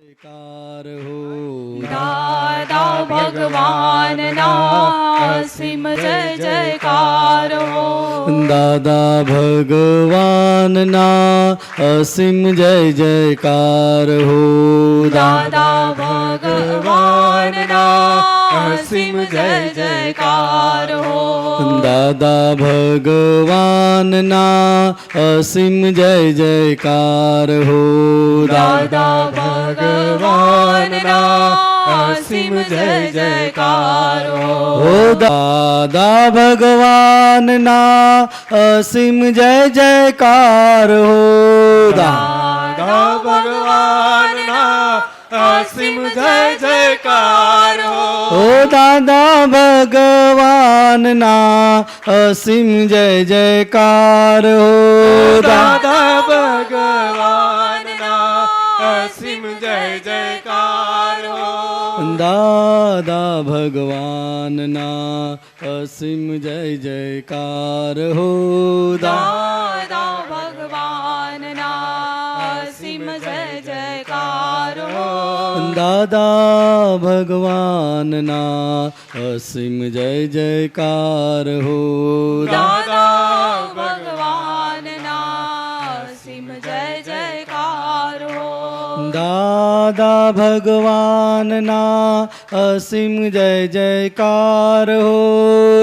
Car हो दादा भगवान ना असीम जय जयकार हो। दादा भगवान ना असीम जय जयकार हो। दादा भगवान ना असीम जय जयकार हो। दादा भगवान ना असीम जय जयकार हो। दादा भगवान ना असीम जय जयकार हो। दादा भगवान ना असीम जय जयकार हो। दादा भगवान ना असीम जय जयकार हो। दादा भगवान ना असीम जय जयकार हो। दादा भगवान ना असीम जय जयकार हो। दादा भगवान ना असीम जय जयकार हो। दादा भगवान ना असीम जय जयकार हो। दादा भगवान ना असीम जय जयकार हो। दादा भगवान ना असीम जय जयकार हो। दादा भगवान ना असीम जय जयकार हो।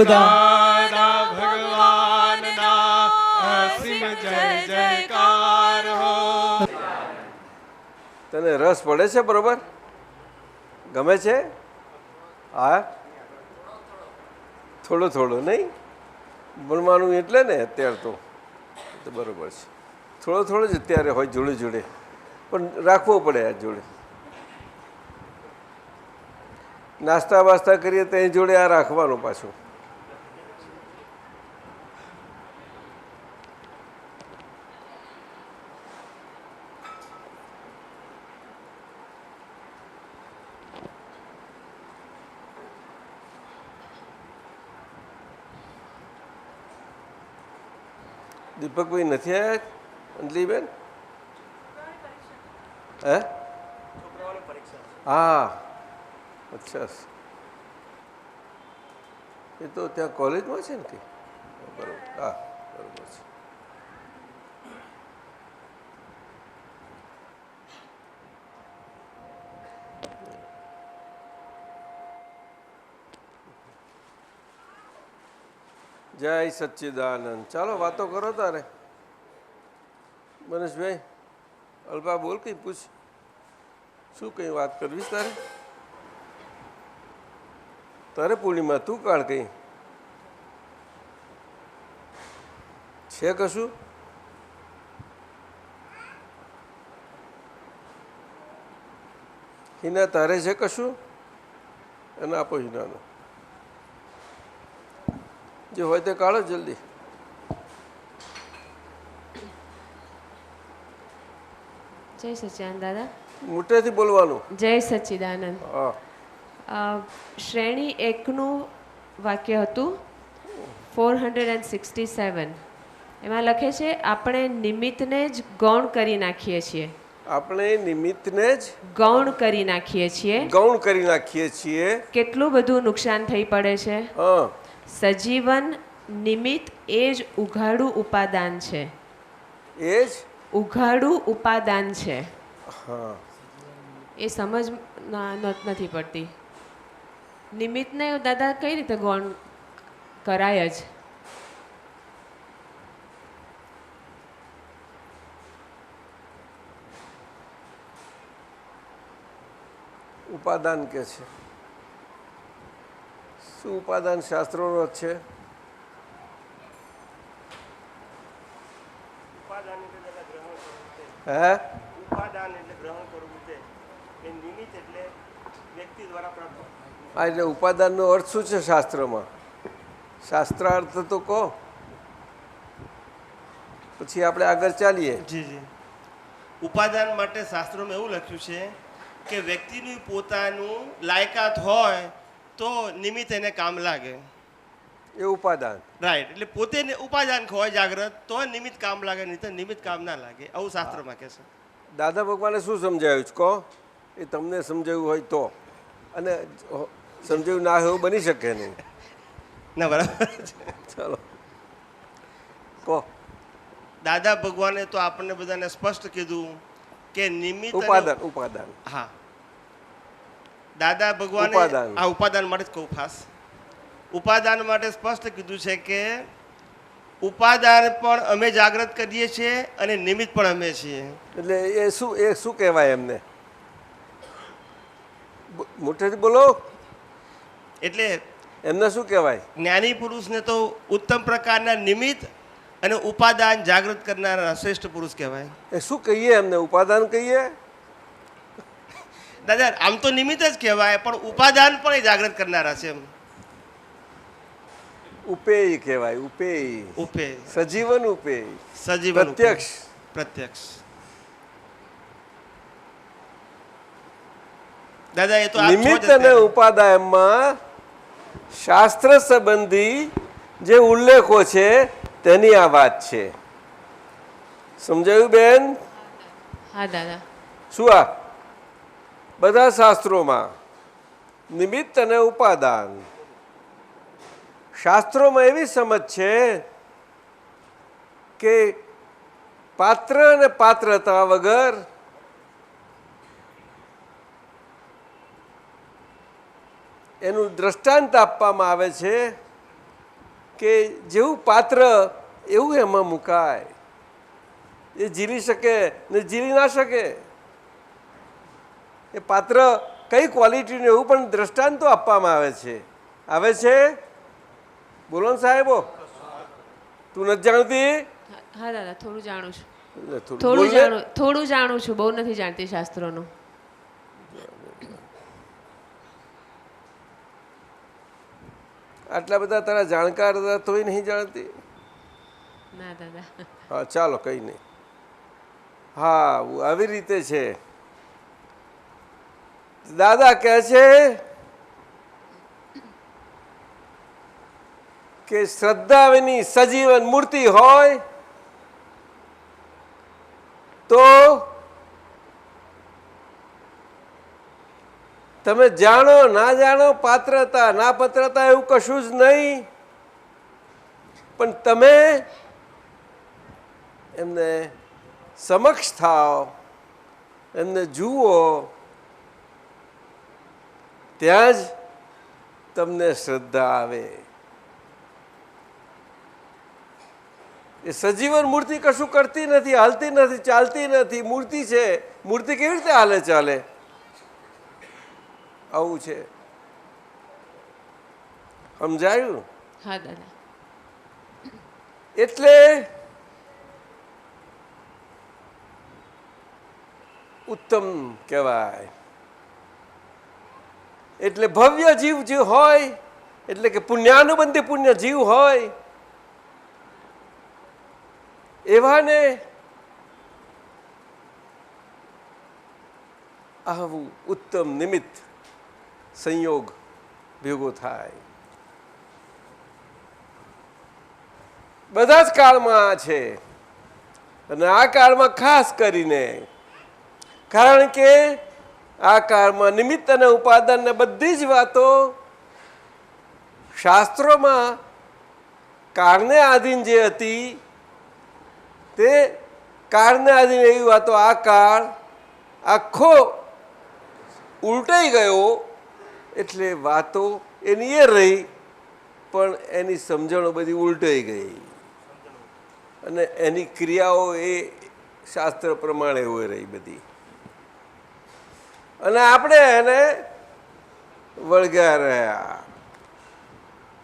दादा भगवान ना असीम जय जयकार हो। તને રસ પડે છે? બરોબર ગમે છે? હા, થોડો થોડો નહીં ભણવાનું એટલે ને અત્યારે તો બરોબર છે. થોડો થોડો જ અત્યારે હોય જોડે જોડે, પણ રાખવો પડે આ જોડે. નાસ્તા બાસ્તા કરીએ તો એ જોડે આ રાખવાનું પાછું. દીપકભાઈ નથી આવ્યા? અંજલીબેન? હે? હા, અચ્છા. એ તો ત્યાં કોલેજમાં છે ને કે? બરોબર, હા બરોબર છે. જય સચ્ચિદાનંદ. ચાલો વાતો કરો તારે. મનીષભાઈ, અલ્પા બોલ, કંઈ પૂછ. શું કંઈ વાત કરવી તારે? તારે પૂર્ણિમા તું કાઢ કંઈ છે કશું? હિના તારે છે કશું? એને આપો હિનાનો. જે હોય તે કાઢો જલ્દી. જય સચ્ચિદાનંદ દાદા. મોટેથી બોલવાનું. જય સચ્ચિદાનંદ. શ્રેણી 1નું વાક્ય હતું 467. એમાં લખે છે, આપણે નિમિત્તને જ ગૌણ કરી નાખીએ છીએ. આપણે નિમિત્તને જ ગૌણ કરી નાખીએ છીએ. ગૌણ કરી નાખીએ છીએ. કેટલું બધું નુકસાન થઈ પડે છે. સજીવન નિમિત્ત એ જ ઉઘાડું ઉપાદાન છે. એ જ ઉઘાડું ઉપાદાન છે. હા, એ સમજ નથી પડતી. નિમિત્તને દાદા કઈ રીતે ગૌણ કરાય જ? ઉપાદાન કે છે. શું ઉપાદાન શાસ્ત્રોનો જ છે? હે? ઉપાદાન એટલે ગ્રહણ કરવું છે. એ નિમિત્ત એટલે વ્યક્તિ દ્વારા પ્રાપ્ત. હા, એટલે ઉપાદાનનો અર્થ શું છે શાસ્ત્રમાં? શાસ્ત્રાર્થ તો કહો, પછી આપણે આગળ ચાલીએ. જી જી. ઉપાદાન માટે શાસ્ત્રોમાં એવું લખ્યું છે કે વ્યક્તિનું પોતાનું લાયકાત હોય તો નિમિત્ત એને કામ લાગે. એ ઉપાદાન. રાઈટ. એટલે પોતે ઉપાદાન હોય જાગ્રત તો નિમિત્ત કામ લાગે, નહીં તો નિમિત્ત કામ ના લાગે, આવું શાસ્ત્રમાં કહે છે. દાદા ભગવાને શું સમજાવ્યું છે કહો? એ તમને સમજાવ્યું હોય તો, અને સમજાવ્યું ના હોય એવું બની શકે નહીં. ના બરાબર છે. ચાલો કહો. દાદા ભગવાને તો આપણને બધાને સ્પષ્ટ કીધું કે નિમિત્ત અને- ઉપાદાન ઉપાદાન હા, દાદા ભગવાને ઉપાદાન. આ ઉપાદાન માટે જ કહું ખાસ. ઉપાદાન માટે સ્પષ્ટ કીધું છે કે ઉપાદાન પણ અમે જાગૃત કરીએ છીએ અને નિમિત્ત પણ અમે છીએ. એટલે એ શું કહેવાય એમને? મોટેથી બોલો. એટલે એમને શું કહેવાય? જ્ઞાની પુરુષને તો ઉત્તમ પ્રકારના નિમિત્ત અને ઉપાદાન જાગૃત કરનારા શ્રેષ્ઠ પુરુષ કહેવાય. એ શું કહીએ એમને? ઉપાદાન કહીએ? દાદા આમ તો નિમિત્ત જ કહેવાય, પણ ઉપાદાન પણ એ જાગૃત કરનારા છે. એમ ઉપેય કહેવાય. ઉપેય, ઉપે સજીવન ઉપેય, સજીવન ઉપે. પ્રત્યક્ષ. પ્રત્યક્ષ. દાદા એ તો આપ છો જ નિમિત્ત અને અત્યારે. ઉપાદાનમાં શાસ્ત્ર સંબંધી જે ઉલ્લેખો છે તેની આ વાત છે. સમજાયું બેન? હા દાદા. શું આ બધા શાસ્ત્રોમાં નિમિત્ત અને ઉપાદાન, શાસ્ત્રોમાં એવી સમજ છે કે પાત્ર અને પાત્રતા વગર એનું દ્રષ્ટાંત આપવામાં આવે છે કે જેવું પાત્ર એવું એમાં મુકાય. એ ઝીલી શકે ને ઝીલી ના શકે. એ પાત્ર કઈ ક્વોલિટીનું એવું પણ દ્રષ્ટાંતો આપવામાં આવે છે. આવે છે? બોલો ને સાહેબો. તું નથી જાણતી? હા દાદા, થોડું જાણું છું. એટલે થોડું જાણું છું, બહુ નથી જાણતી શાસ્ત્રોનું. આટલા બધા તારા જાણકાર હતા તોય નહીં જાણતી? ના દાદા. હા ચાલો કંઈ નહીં. હા આવી રીતે છે. દાદા કહે છે કે શ્રદ્ધાની સજીવન મૂર્તિ હોય તો તમે જાણો ના જાણો, પાત્રતા ના પાત્રતા એવું કશું જ નહીં, પણ તમે એમને સમક્ષ થાઓ, એમને જુઓ, ત્યાં જ તમને શ્રદ્ધા આવે. એ સજીવન મૂર્તિ કશું કરતી નથી, હાલતી નથી, ચાલતી નથી. મૂર્તિ છે, મૂર્તિ કેવી રીતે હાલે ચાલે? આવું છે. સમજાયું? હા દાદા. એટલે ઉત્તમ કહેવાય. એટલે ભવ્ય જીવ જે હોય, એટલે કે પુણ્યાનુબંધી પુણ્ય જીવ હોય, એવાને આવું ઉત્તમ નિમિત્ત સંયોગ ભેગો થાય. બધા જ કાળમાં છે, અને આ કાળમાં ખાસ કરીને, કારણ કે આ કાળમાં નિમિત્ત અને ઉપાદાન બધી જ વાતો શાસ્ત્રોમાં કાળને આધીન જે હતી તે કાળને આધીન એવી વાતો આ કાળ આખો ઉલટાઈ ગયો. એટલે વાતો એની એ રહી, પણ એની સમજણો બધી ઉલટાઈ ગઈ, અને એની ક્રિયાઓ એ શાસ્ત્ર પ્રમાણે હોય રહી બધી, અને આપણે એને વળગ્યા રહ્યા.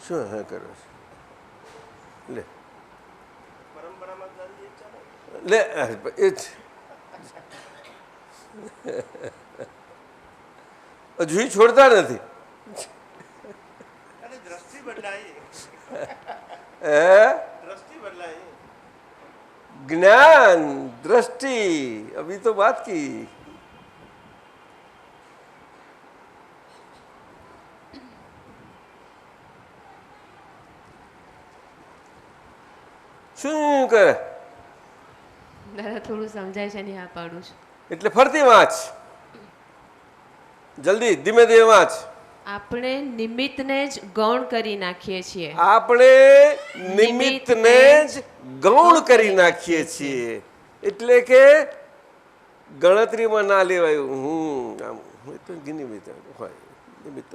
શું હે કરો છો? લે લે એ જ હજુ છોડતા નથી. દ્રષ્ટિ બદલાઈ. હે? દ્રષ્ટિ બદલાઈ. ज्ञान दृष्टि अभी तो बात की. શું કરે? દાદા થોડું સમજાય છે ને, હા પાડું છું. એટલે ફરતી વાંચ. જલ્દી ધીમે ધીમે વાંચ. આપણે નિમિત્તને જ ગૌણ કરી નાખીએ છીએ. આપણે નિમિત્તને જ ગૌણ કરી નાખીએ છીએ. એટલે કે ગણતરીમાં ના લેવાયું. આમ નિમિત્ત હોય નિમિત્ત.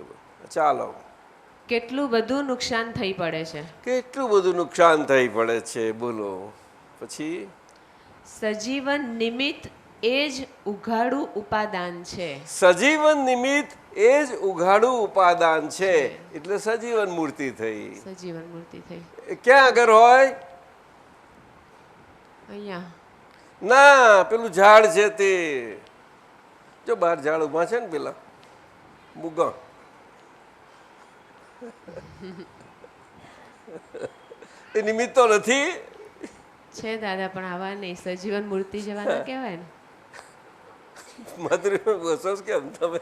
ચાલો, કેટલું બધું નુકસાન થઈ પડે છે. કેટલું બધું નુકસાન થઈ પડે છે. બોલો પછી. સજીવન નિમિત્ત એ જ ઉઘાડું ઉપાદાન છે. સજીવન નિમિત્ત એ જ ઉઘાડું ઉપાદાન છે. એટલે સજીવન મૂર્તિ થઈ. સજીવન મૂર્તિ થઈ. એ ક્યાં આગળ હોય? અહીંયા ના, પેલું ઝાડ છે તે જો બહાર ઝાડ ઉભા છે ને પેલા મુગા. એ નિમિત્ત તો નથી. છે દાદા, પણ આવા નહીં. સજીવન મૂર્તિ જેવા ના કહેવાય ને. માધુરી ઘોષો કેમ તમે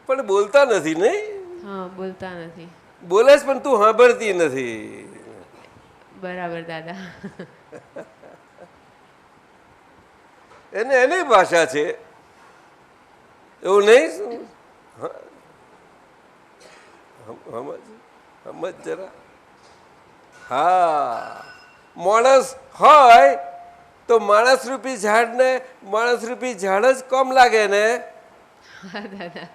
પણ બોલતા નથી નહીં? હા, બોલતા નથી. બોલે છે પણ તું સાંભળતી નથી. બરાબર દાદા. એને એની ભાષા છે એવું નહીં? સમજ જરા. હા, માણસ હોય તો માણસ રૂપી ઝાડને માણસ રૂપી ઝાડ જ કોમ લાગે ને. હા દાદા.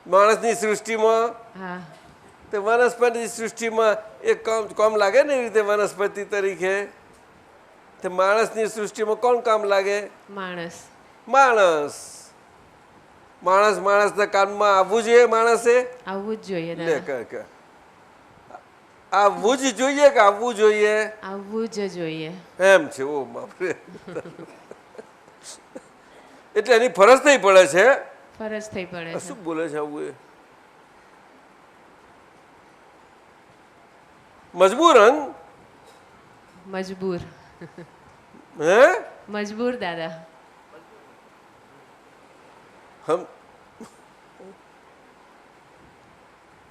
માણસની સૃષ્ટિમાં હા તે વનસ્પતિ સૃષ્ટિમાં એક કામ લાગે ને એવી રીતે વનસ્પતિ તરીકે તે માણસની સૃષ્ટિમાં કોણ કામ લાગે? માણસ. માણસ. માણસ માણસના કામમાં આવવું જોઈએ. માણસે આવવું જ જોઈએ લે દાદા. આવવું જ જોઈએ કે આવવું જોઈએ? આવવું જ જોઈએ. એમ છે. ઓ બાપરે. એટલે એની ફરજ થઈ પડે છે. ફરજ થઈ પડે છે. શું બોલે છે આવું? એ મજબૂરન. મજબૂર. હે? મજબૂર દાદા.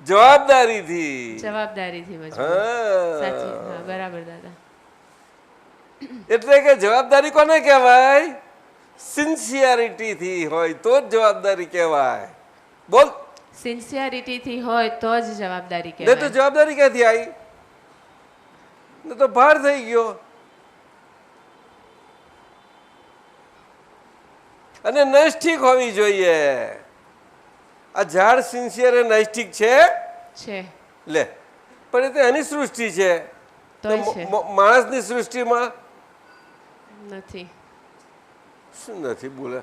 જવાબદારીથી. જવાબદારીથી મજબૂર. સાચી. હા, બરાબર દાદા. એટલે કે જવાબદારી કોને કહેવાય? સિન્સિયરિટીથી હોય તો જ જવાબદારી કહેવાય. બોલ. સિન્સિયરિટીથી હોય તો જ જવાબદારી ને તો કહેવાય. જવાબદારી ક્યાંથી આવી? ને તો ભાર થઈ ગયો. અને નૈષ્ઠિક હોવી જોઈએ. આ ઝાડ સિન્સિયર એ નૈષ્ઠિક છે? છે. લે, પણ એ તો એની સૃષ્ટિ છે. તોય છે. માણસની સૃષ્ટિમાં નથી. શું નથી બોલે?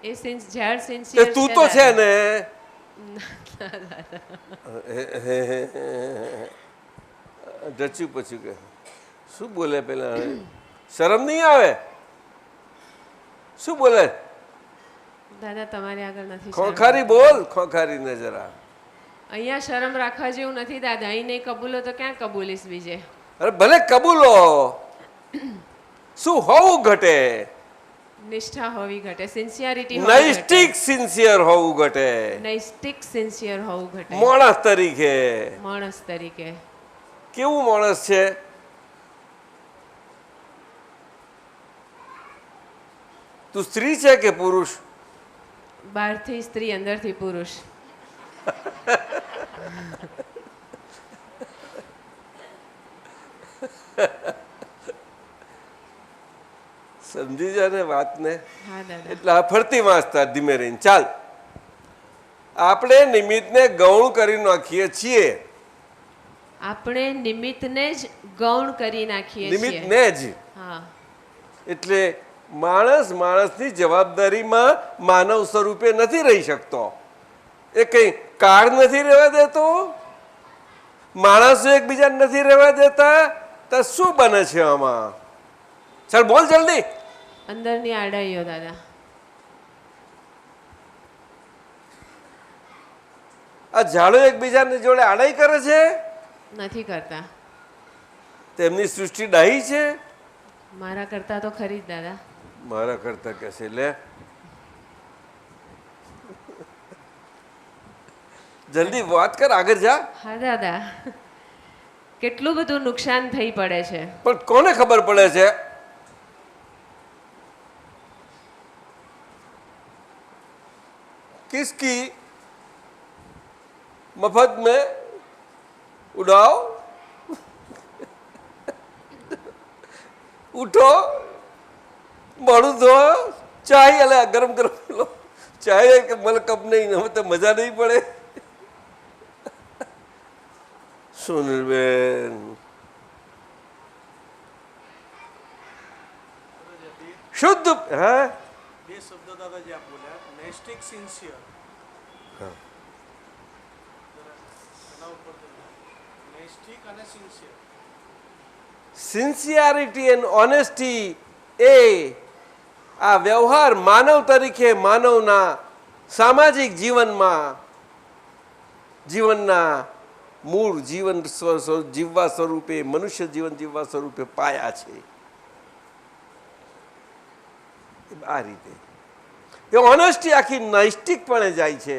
એ ઝાડ સિન્સિયર તું તો છે ને. ડચ્યું પછી કે શું બોલે? પેલા શરમ નહીં આવે? શું બોલે? દાદા તમારી આગળ નથી. ખોખારી બોલ. ખોખારી ને જરા. અહીંયા શરમ રાખવા જેવું નથી દાદા. અહીં નહીં કબૂલો તો ક્યાં કબૂલીશ બીજે? અરે ભલે કબૂલો. શું હોવું ઘટે? નિષ્ઠા હોવી ઘટે. સિન્સિયરિટી. નૈષ્ઠિક સિન્સિયર હોવું ઘટે. નૈષ્ઠિક સિન્સિયર હોવું ઘટે. માણસ તરીકે. માણસ તરીકે. કેવું માણસ છે? તું સ્ત્રી છે કે પુરુષ? બહારથી સ્ત્રી, અંદરથી પુરુષ. સમજી જા ને વાતને. હા દાદા. એટલે આ ફરતી વાંચતા ધીમે રહીને ચાલ. આપણે નિમિત્તને ગૌણ કરી નાખીએ છીએ. આપણે નિમિત્તને જ ગૌણ કરી નાખીએ છીએ. નિમિત્તને જ. હા. એટલે માણસ માણસની જવાબદારીમાં માનવ સ્વરૂપે નથી રહી શકતો. એ કઈ કાળ નથી રહેવા દેતો. માણસો એકબીજા નથી રહેવા દેતા. તો શું બને છે આમાં? ચાલ બોલ જલ્દી. અંદરની આડાઈઓ દાદા. આ ઝાડો એકબીજાની જોડે આડાઈ કરે છે? નથી કરતા. તેમની સૃષ્ટિ ડાહી છે? મારા કરતા તો ખરી જ દાદા. મારા કરતા કહેશે લે. જલ્દી વાત કર, આગળ જા. હા દાદા. કેટલું બધું નુકસાન થઈ પડે છે. પણ કોને ખબર પડે છે? किसकी मफत में उड़ाओ, उठो, मोड़ू धो, चाय अला गरम गरम लो, चाय के मल कप नहीं हमें तो मजा नहीं पड़े। सुनीलबेन शुद्ध है બે શબ્દ દાદા જે આપ બોલ્યા નેસ્ટિક સિન્સિયર એના ઉપર નેસ્ટિક અને સિન્સિયર સિન્સિયરિટી એન્ડ ઓનેસ્ટી એ આ વ્યવહાર માનવ તરીકે માનવના સામાજિક જીવનના મૂળ જીવન જીવવા સ્વરૂપે મનુષ્ય જીવન જીવવા સ્વરૂપે પાયા છે। આ રીતે એ ઓનેસ્ટી આખી નૈષ્ટિકપણે જાય છે।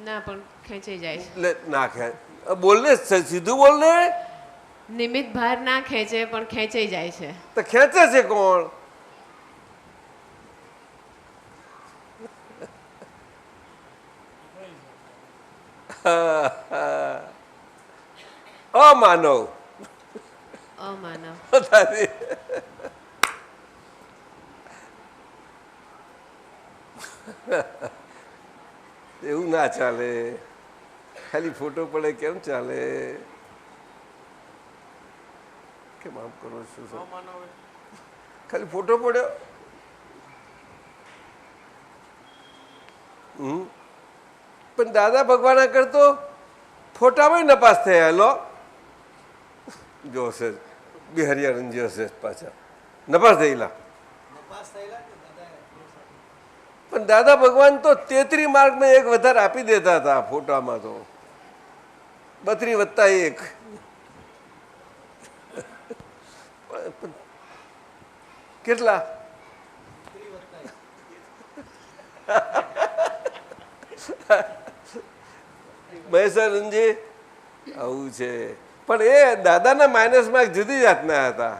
ના પણ ખેંચાઈ જાય છે। નાખે બોલને સીધું બોલને। નિમિત્ત ભાર ના ખેંચે પણ ખેંચાઈ જાય છે। તો ખેંચે છે કોણ? અમાનવ અમાનવ એવું ના ચાલે। ખાલી ફોટો પડે કેમ ચાલે? કેમ આમ કરો છો? ખાલી ફોટો પડ્યો પણ દાદા ભગવાન કરતો ફોટામાં નપાસ થયા। લો જોશે બિહારિયા જોશે પાછા નપાસ થયેલા। પણ દાદા ભગવાન તો 33 માર્કમાં એક વધારે આપી દેતા હતા ફોટામાં તો 32+1 કેટલા? મહેસાનંદજી આવું છે પણ એ દાદાના માઇનસ માર્ક જુદી જાતના હતા।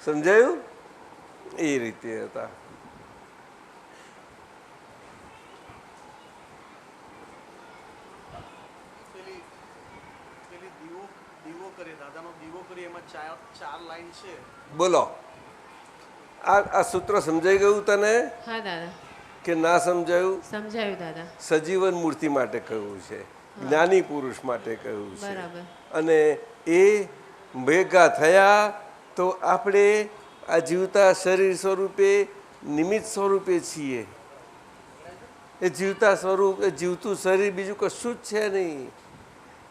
સમજાયું? એ રીતે હતા। બોલો આ સૂત્ર સમજાઈ ગયું તને હા દાદા કે ના સમજાયું? સમજાયું દાદા। સજીવન મૂર્તિ માટે કહ્યું છે, જ્ઞાની પુરુષ માટે કહ્યું છે। બરાબર। અને એ ભેગા થયા તો આપણે આ જીવતા શરીર સ્વરૂપે નિમિત્ત સ્વરૂપે છીએ। એ જીવતા સ્વરૂપ એ જીવતું શરીર બીજું કશું જ છે નહીં।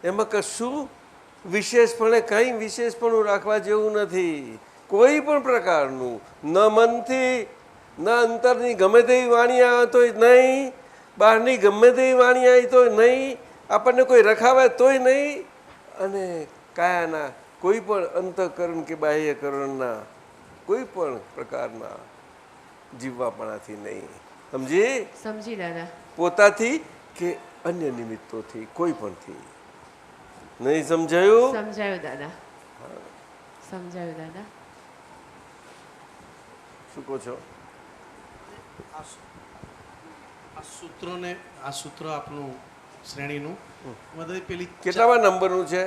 એમાં કશું વિશેષપણે કંઈ વિશેષપણું રાખવા જેવું નથી કોઈ પણ પ્રકારનું। ન મનથી ન અંતરની ગમે તેવી વાણી આવે તોય નહીં, બહારની ગમે તેવી વાણી આવી તોય નહીં, આપણને કોઈ રખાવે તોય નહીં, અને કાયાના કોઈ પણ અંતઃકરણ કે બાહ્યકરણના કોઈ પણ પ્રકારના જીવવાપણાથી નહીં। સમજી? સમજી દાદા। પોતાથી કે અન્ય નિમિત્તોથી કોઈ પણથી નહીં। સમજાયું? સમજાયું દાદા। સમજાયું દાદા। શું કહો છો? આ સૂત્રોને આ સૂત્ર આપનું શ્રેણીનું મદદ પેલી કેટલામા નંબરનું છે?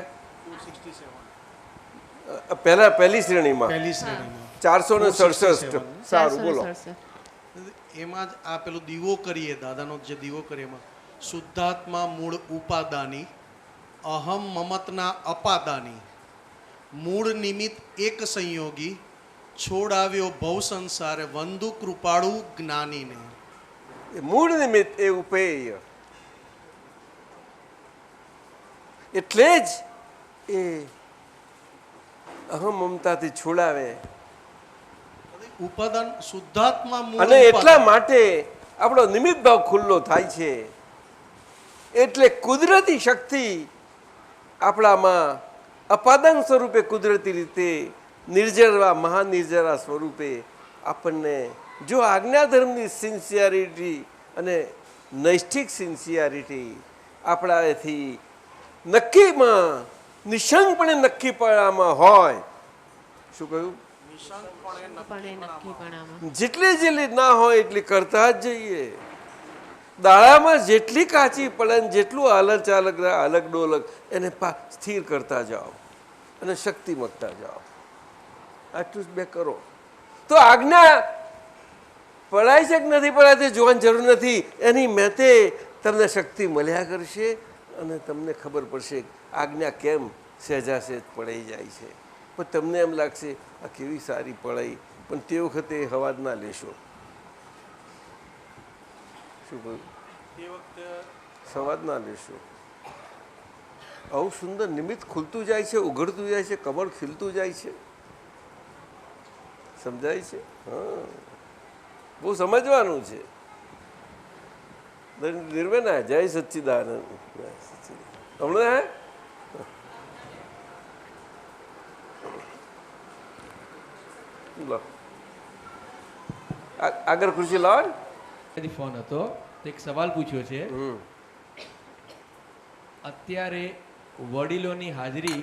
267 પહેલી શ્રેણીમાં પહેલી શ્રેણીમાં 467। સારું બોલો। 467 એમાં જ આ પેલું દીવો કરીએ દાદાનો જે દીવો કરીએ એમાં શુદ્ધાત્મા મૂળ ઉપાદાની અહમ મમતના અપાદાની મૂળ નિમિત્ત એક સંયોગી છોડાવ્યો ભવ સંસારે વંદુ કૃપાળુ જ્ઞાનીને। મૂળ નિમિત્ત એ ઉપેય એટલે જ એ અહમ મમતાથી છોડાવે। ઉપાદાન શુદ્ધાત્મા મૂળ અને એટલા ઉપાદાન। માટે આપણો નિમિત્ત ભાવ ખુલ્લો થાય છે। એટલે કુદરતી શક્તિ આપણામાં અપાદાન સ્વરૂપે કુદરતી રીતે નિર્જરા મહાનિર્જરા સ્વરૂપે આપણને જો આજ્ઞાધર્મની સિન્સિયરિટી અને નૈષ્ઠિક સિન્સિયરિટી આપણાથી નક્કીમાં નિશંકપણે નક્કીપણામાં હોય, શું કહ્યું? પણ એ નક્કીપણામાં જેટલી જેટલી ના હોય એટલી કરતા જ જઈએ. દાડામાં જેટલી કાચી પડે ને જેટલું હાલત ચાલક અલગ ડોલક એને સ્થિર કરતા જાઓ અને શક્તિ મૂકતા જાઓ. આટલું જ બે કરો તો આજ્ઞા પડાય છે કે નથી પડાય તે જોવાની જરૂર નથી. એની મેતે તમને શક્તિ મળ્યા કરશે અને તમને ખબર પડશે આજ્ઞા કેમ સહેજા સહેજ પડાઈ જાય છે. પણ તમને એમ લાગશે આ કેવી સારી પડાઈ, પણ તે વખતે હવાજ ના લેશો. શું કહ્યું? સંવાદ ના લેશો. આવું સુંદર નિમિત્ત ખુલતું જાય છે, ઉઘડતું જાય છે, કમળ ખીલતું જાય છે. સમજાય છે? હા, બહુ સમજવાનું છે. નિર્વેના જય સચ્ચિદાનંદ. હમણાં હે આગળ ખુરશી લાવો ને. ફોન હતો તો એક સવાલ પૂછ્યો છે. અત્યારે વડીલોની હાજરી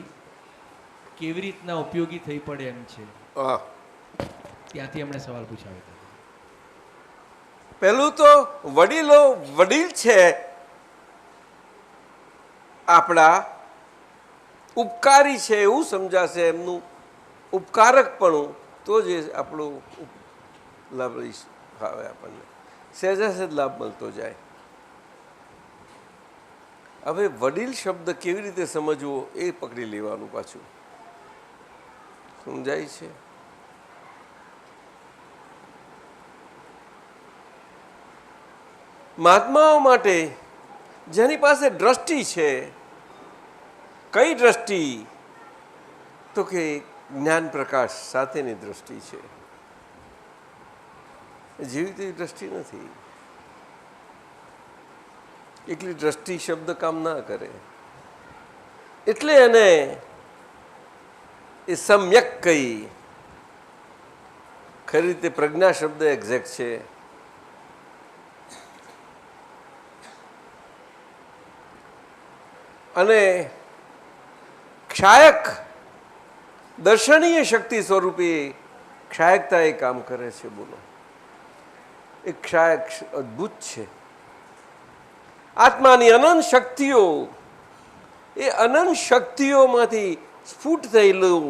કેવી રીતના ઉપયોગી થઈ પડે એમ છે, ત્યાંથી એમણે સવાલ પૂછાવ્યો હતો. પહેલું તો વડીલો વડીલ છે આપણા, ઉપકારી છે એવું સમજાશે. એમનું ઉપકારકપણું તો જ આપણું લાભ આવે. આપણને સહેજા સહેજ લાભ મળતો જાય. હવે વડીલ શબ્દ કેવી રીતે સમજવો એ પકડી લેવાનું પાછું. સમજાય છે? મહાત્માઓ માટે જેની પાસે દ્રષ્ટિ છે, કઈ દ્રષ્ટિ? તો કે જ્ઞાન પ્રકાશ સાથેની દ્રષ્ટિ છે. જેવી તેવી દ્રષ્ટિ નથી. એકલી દ્રષ્ટિ શબ્દ કામ ના કરે. એટલે એને એ સમ્યક કહી. ખરી રીતે પ્રજ્ઞા શબ્દ એક્ઝેક્ટ છે. અને ક્ષાયક દર્શનીય શક્તિ સ્વરૂપે ક્ષાયકતા એ કામ કરે છે. બોલો, એ ક્ષાયક અદ્ભુત છે. આત્માની અનંત શક્તિઓ, એ અનંત શક્તિઓમાંથી સ્ફુટ થયેલું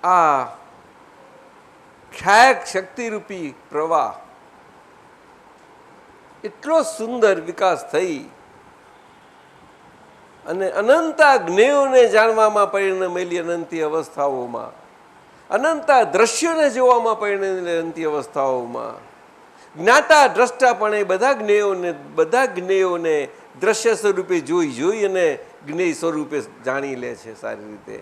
આ ક્ષાયક શક્તિરૂપી પ્રવાહ એટલો સુંદર વિકાસ થઈ અને અનંતા જ્ઞેયોને જાણવામાં પરિણમેલી અનંતી અવસ્થાઓમાં, અનંતા દ્રશ્યોને જોવામાં પરિણમેલી અનંતી અવસ્થાઓમાં જ્ઞાતા દ્રષ્ટાપણે બધા જ્ઞેયોને દ્રશ્ય સ્વરૂપે જોઈ અને જ્ઞેય સ્વરૂપે જાણી લે છે સારી રીતે.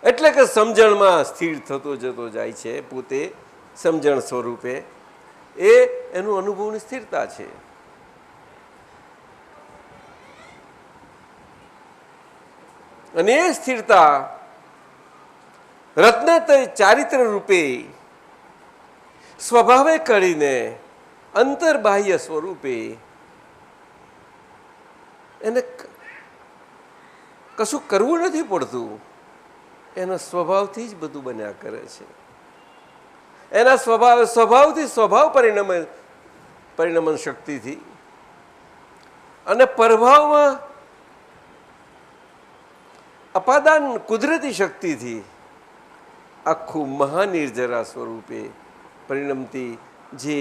એટલે કે સમજણમાં સ્થિર થતો જતો જાય છે. પોતે સમજણ સ્વરૂપે એ એનું અનુભવની સ્થિરતા છે. અને એ સ્થિરતા રત્ન ચારિત્ર રૂપે સ્વભાવે કરીને અંતર્બાહ્ય સ્વરૂપે એને કશું કરવું નથી પડતું. એના સ્વભાવથી જ બધું બન્યા કરે છે. એના સ્વભાવથી સ્વભાવ પરિણમન શક્તિથી અને પ્રભાવમાં અપાદાન કુદરતી શક્તિથી આખું મહાનિર્જરા સ્વરૂપે પરિણમતી જે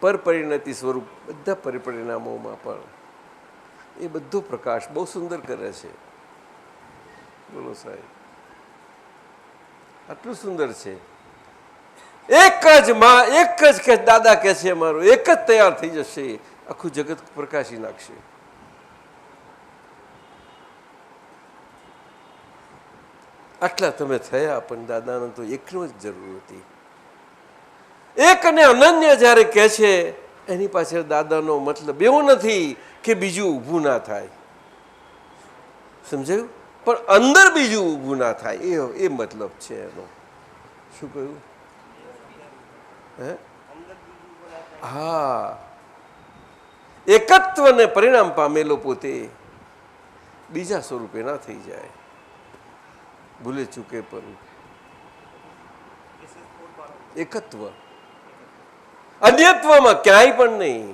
પરપરિણતિ સ્વરૂપ બધા પરિણામોમાં પણ એ બધો પ્રકાશ બહુ સુંદર કરે છે. બોલો સાહેબ, આટલું સુંદર છે. એક જ દાદા કહે છે મારું એક જ તૈયાર થઈ જશે, આખું જગત પ્રકાશી નાખશે. આટલા તમે થયા, પણ દાદાને તો એકનો જ જરૂર હતી. એક અને અનન્ય જ્યારે કહે છે એની પાછળ દાદાનો મતલબ એવો નથી કે બીજું ઊભું ના થાય. સમજાયું? પણ અંદર બીજું ઊભું ના થાય એ મતલબ છે એનો. શું કહ્યું? હે? હા, એકત્વને પરિણામ પામેલો પોતે બીજા સ્વરૂપે ના થઈ જાય, ભૂલે ચૂકે પણ એકત્વ, અન્યત્વમાં ક્યાંય પણ નહીં.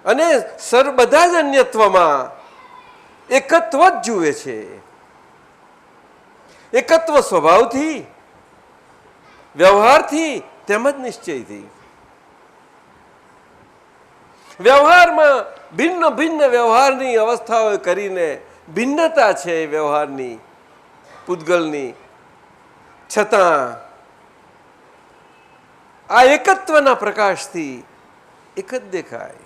અને બધા જ અન્યત્વમાં એકત્વ જ જુએ છે. એકત્વ સ્વભાવથી, વ્યવહારથી તેમજ નિશ્ચયથી. વ્યવહારમાં ભિન્ન ભિન્ન વ્યવહારની અવસ્થાઓ કરીને ભિન્નતા છે વ્યવહારની, પૂતગલની, છતાં આ એકત્વના પ્રકાશથી એક જ દેખાય.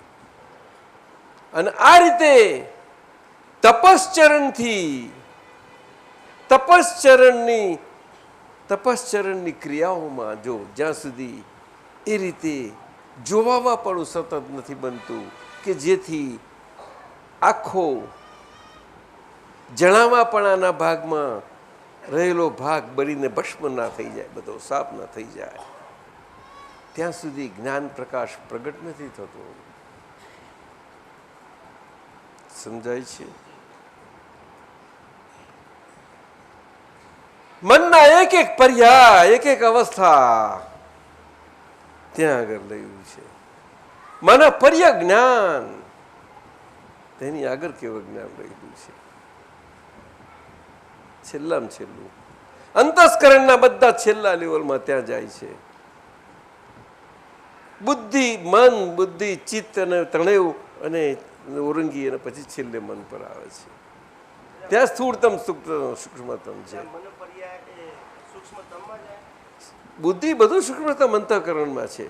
અને આ રીતે તપશ્ચરણની ક્રિયાઓમાં જો જ્યાં સુધી એ રીતે જોવામાં પણ સતત નથી બનતું કે જેથી આખો જણાવાપણાના ભાગમાં રહેલો ભાગ બળીને ભસ્મ ના થઈ જાય, બધો સાફ ના થઈ જાય, ત્યાં સુધી જ્ઞાન પ્રકાશ પ્રગટ નથી થતો. સમજાય છે? મનના એક એક પર્યાય, એક એક અવસ્થા ત્યાં આગળ લયું છે. મન પર્ય જ્ઞાન, તેની આગળ કેવું જ્ઞાન રહેલું છે? છેલ્લામાં છેલ્લું અંતસ્કરણના બધા છેલ્લા લેવલમાં ત્યાં જાય છે. બુદ્ધિ, મન, બુદ્ધિ, ચિત્ત અને ત્રણેય અને ઓરંગી અને પછી છેલ્લે મન પર આવે છે. ત્યાં સ્થૂળતમ સૂક્ષ્મતમ છે. બુદ્ધિ બધું સૂક્ષ્મતમ અંતઃકરણમાં છે.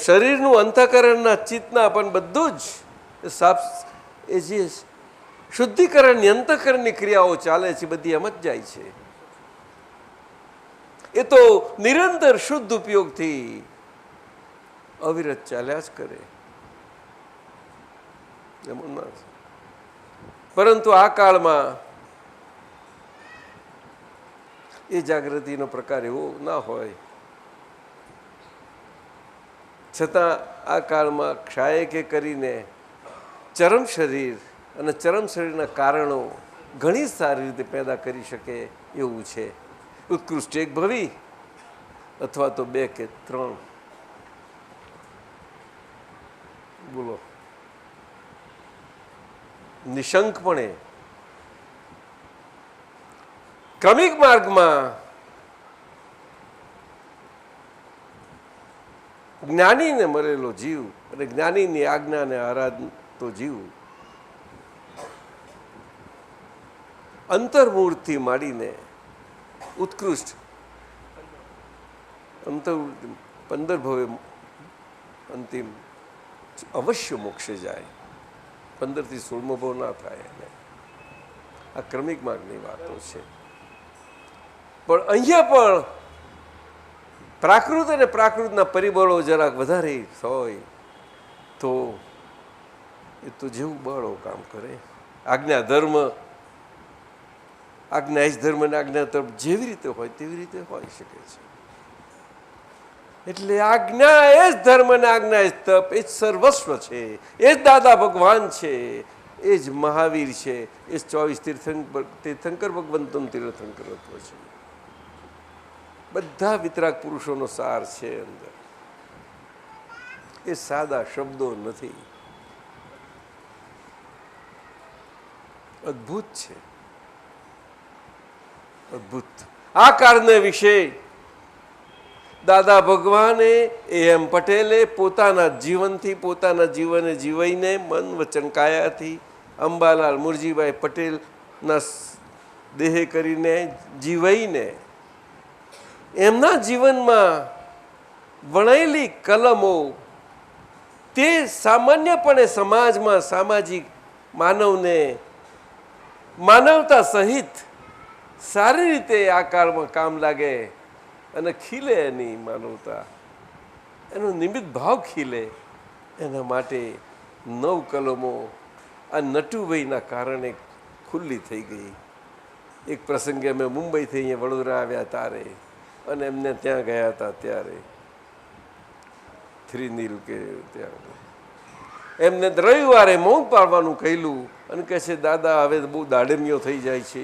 શરીરનું અંતઃકરણના ચિત્તના પણ બધું જ સાફ, એ જે શુદ્ધિકરણની અંતઃકરણની ક્રિયાઓ ચાલે છે બધી એમ જ જાય છે. એ તો નિરંતર શુદ્ધ ઉપયોગથી અવિરત ચાલ્યા જ કરે. એમાં ના છે. પરંતુ આ કાળમાં એ જાગૃતિનો પ્રકાર એવો ના હોય, છતાં આ કાળમાં ક્ષાયકે કરીને ચરમ શરીર અને ચરમ શરીરના કારણો ઘણી સારી રીતે પેદા કરી શકે એવું છે. ઉત્કૃષ્ટ એક ભવી અથવા તો 2 કે 3. બોલો, નિશંકપણે ક્રમિક માર્ગમાં જ્ઞાનીને મળેલો જીવ અને જ્ઞાનીની આજ્ઞાને આરાધતો જીવ અંતર્મૂળથી માંડીને ઉત્કૃષ્ટ 15 ભવે અંતિમ અવશ્ય મોક્ષે જાય. 15 થી 16મો ભાવ ના થાય. આ ક્રમિક માર્ગની વાતો છે. પણ અહીંયા પણ પ્રાકૃત અને પ્રાકૃતના પરિબળો જરાક વધારે હોય તો એ તો જેવું બળો કામ કરે. આજ્ઞા ધર્મ, આજ્ઞા જ ધર્મ અને આજ્ઞા તરફ જેવી રીતે હોય તેવી રીતે હોઈ શકે છે. એટલે આજ્ઞા એ જ ધર્મ અને આજ્ઞા એ જ તપ, એ જ સર્વસ્વ છે, એ જ દાદા ભગવાન છે, એ જ મહાવીર છે, એ જ 24 તીર્થંકર ભગવંતનું તીર્થંકરત્વ છે. બધા વિતરાગ પુરુષોનો સાર છે અંદર. એ સાદા શબ્દો નથી, અદ્ભુત છે, અદ્ભુત. આ કાળને વિશે દાદા ભગવાને એમ પટેલે પોતાના જીવનથી, પોતાના જીવને જીવાઈને, મન વચન કાયાથી અંબાલાલ મુરજીભાઈ પટેલના દેહે કરીને જીવાઈને એમના જીવનમાં વણાયેલી કલમો તે સામાન્યપણે સમાજમાં સામાજિક માનવને માનવતા સહિત સારી રીતે આ કાળમાં કામ લાગે અને ખીલે એની માનવતા, એનો નિમિત્ત ભાવ ખીલે એના માટે 9 કલમો આ નટુભાઈના કારણે ખુલ્લી થઈ ગઈ. એક પ્રસંગે અમે મુંબઈથી અહીંયા વડોદરા આવ્યા ત્યારે અને એમને ત્યાં ગયા હતા ત્યારે 3 નીલ કે ત્યાં એમને રવિવારે મૌન પાડવાનું કહેલું અને કહે છે દાદા હવે બહુ દાડમીઓ થઈ જાય છે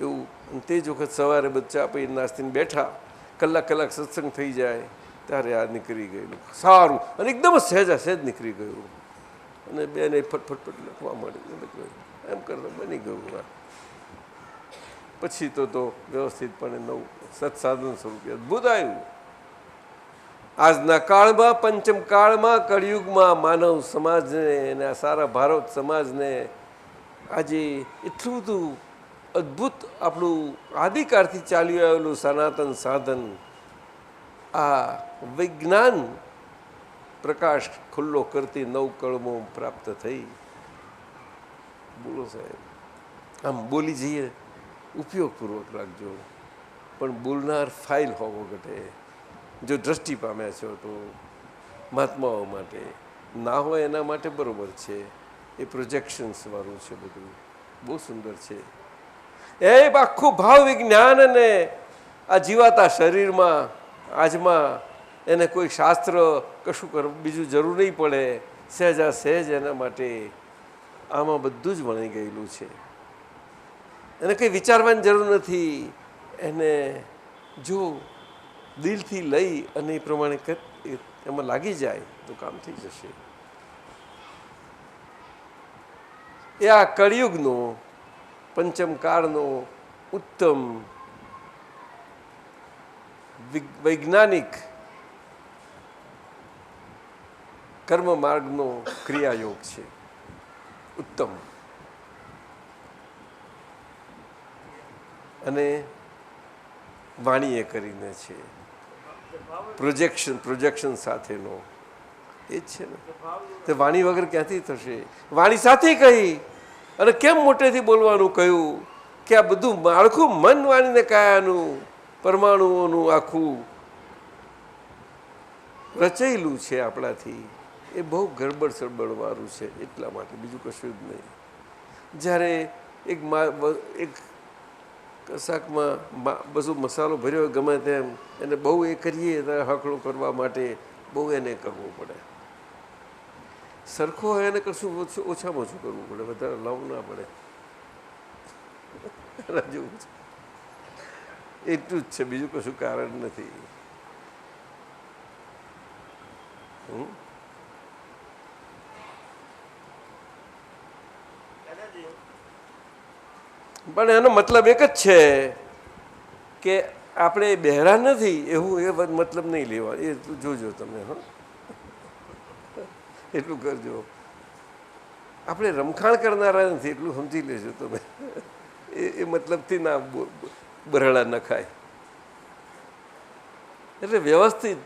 એવું. અને તે જ વખત સવારે બચ્ચા પી નાસ્તીને બેઠા, કલાક સત્સંગ થઈ જાય ત્યારે આ નીકળી ગયેલું સારું અને એકદમ જ સહેજ નીકળી ગયું અને બેને ફટફટ લખવા માંડી એમ કરતા બની ગયું. પછી તો વ્યવસ્થિતપણે નવું સત્સાધન સ્વરૂપે અદભુત આવ્યું. આજના કાળમાં પંચમ કાળમાં કળિયુગમાં માનવ સમાજને અને આ સારા ભારત સમાજને આજે એટલું બધું અદ્ભુત આપણું આદિકાળથી ચાલી આવેલું સનાતન સાધન આ વિજ્ઞાન પ્રકાશ ખુલ્લો કરતી 9 કળમો પ્રાપ્ત થઈ. બોલો સાહેબ, આમ બોલી જઈએ ઉપયોગપૂર્વક રાખજો, પણ બોલનાર ફાઇલ હોવો ઘટે. જો દ્રષ્ટિ પામ્યા છો તો મહાત્માઓ માટે, ના હોય એના માટે બરાબર છે. એ પ્રોજેક્શન્સ વાળું છે, બધું બહુ સુંદર છે. એ આખું ભાવ વિજ્ઞાન અને આ જીવાતા શરીરમાં આજમાં એને કોઈ શાસ્ત્ર કશું બીજું જરૂર નહીં પડે. સહેજ એના માટે આમાં બધું જ વણી ગયેલું છે. એને કંઈ વિચારવાની જરૂર નથી. એને જો દિલથી લઈ અને એ પ્રમાણે એમાં લાગી જાય તો કામ થઈ જશે. એ આ કળિયુગનો પંચમકાળનો ઉત્તમ વૈજ્ઞાનિક કર્મ માર્ગનો ક્રિયાયોગ છે. ઉત્તમ. અને વાણીએ કરીને છે પ્રોજેક્શન સાથેનો એ જ છે ને. તે વાણી વગર ક્યાંથી થશે? વાણી સાથે કહી. અને કેમ મોટેથી બોલવાનું કહ્યું કે આ બધું માળખું મન વાણીને કાયાનું પરમાણુઓનું આખું રચાયેલું છે આપણાથી. એ બહુ ગરબડ સડબડવાળું છે. એટલા માટે બીજું કશું જ નહીં. જ્યારે એક કશાકમાં બધું મસાલો ભર્યો ગમે તેમ એને બહુ એ કરીએ ત્યારે હકડો કરવા માટે બહુ એને કરવું પડે. સરખો હોય એને કશું ઓછામાં ઓછું કરવું પડે, વધારે લાવવું ના પડે. જેવું છે એટલું જ છે, બીજું કશું કારણ નથી. પણ એનો મતલબ એક જ છે કે આપણે બહેરા નથી એવું એ મતલબ નહીં લેવા. એ જોજો તમે. હા, એટલું કરજો. આપણે રમખાણ કરનારા નથી એટલું સમજી લેજો તમે. એ મતલબથી ના બરડા નખાય. એટલે વ્યવસ્થિત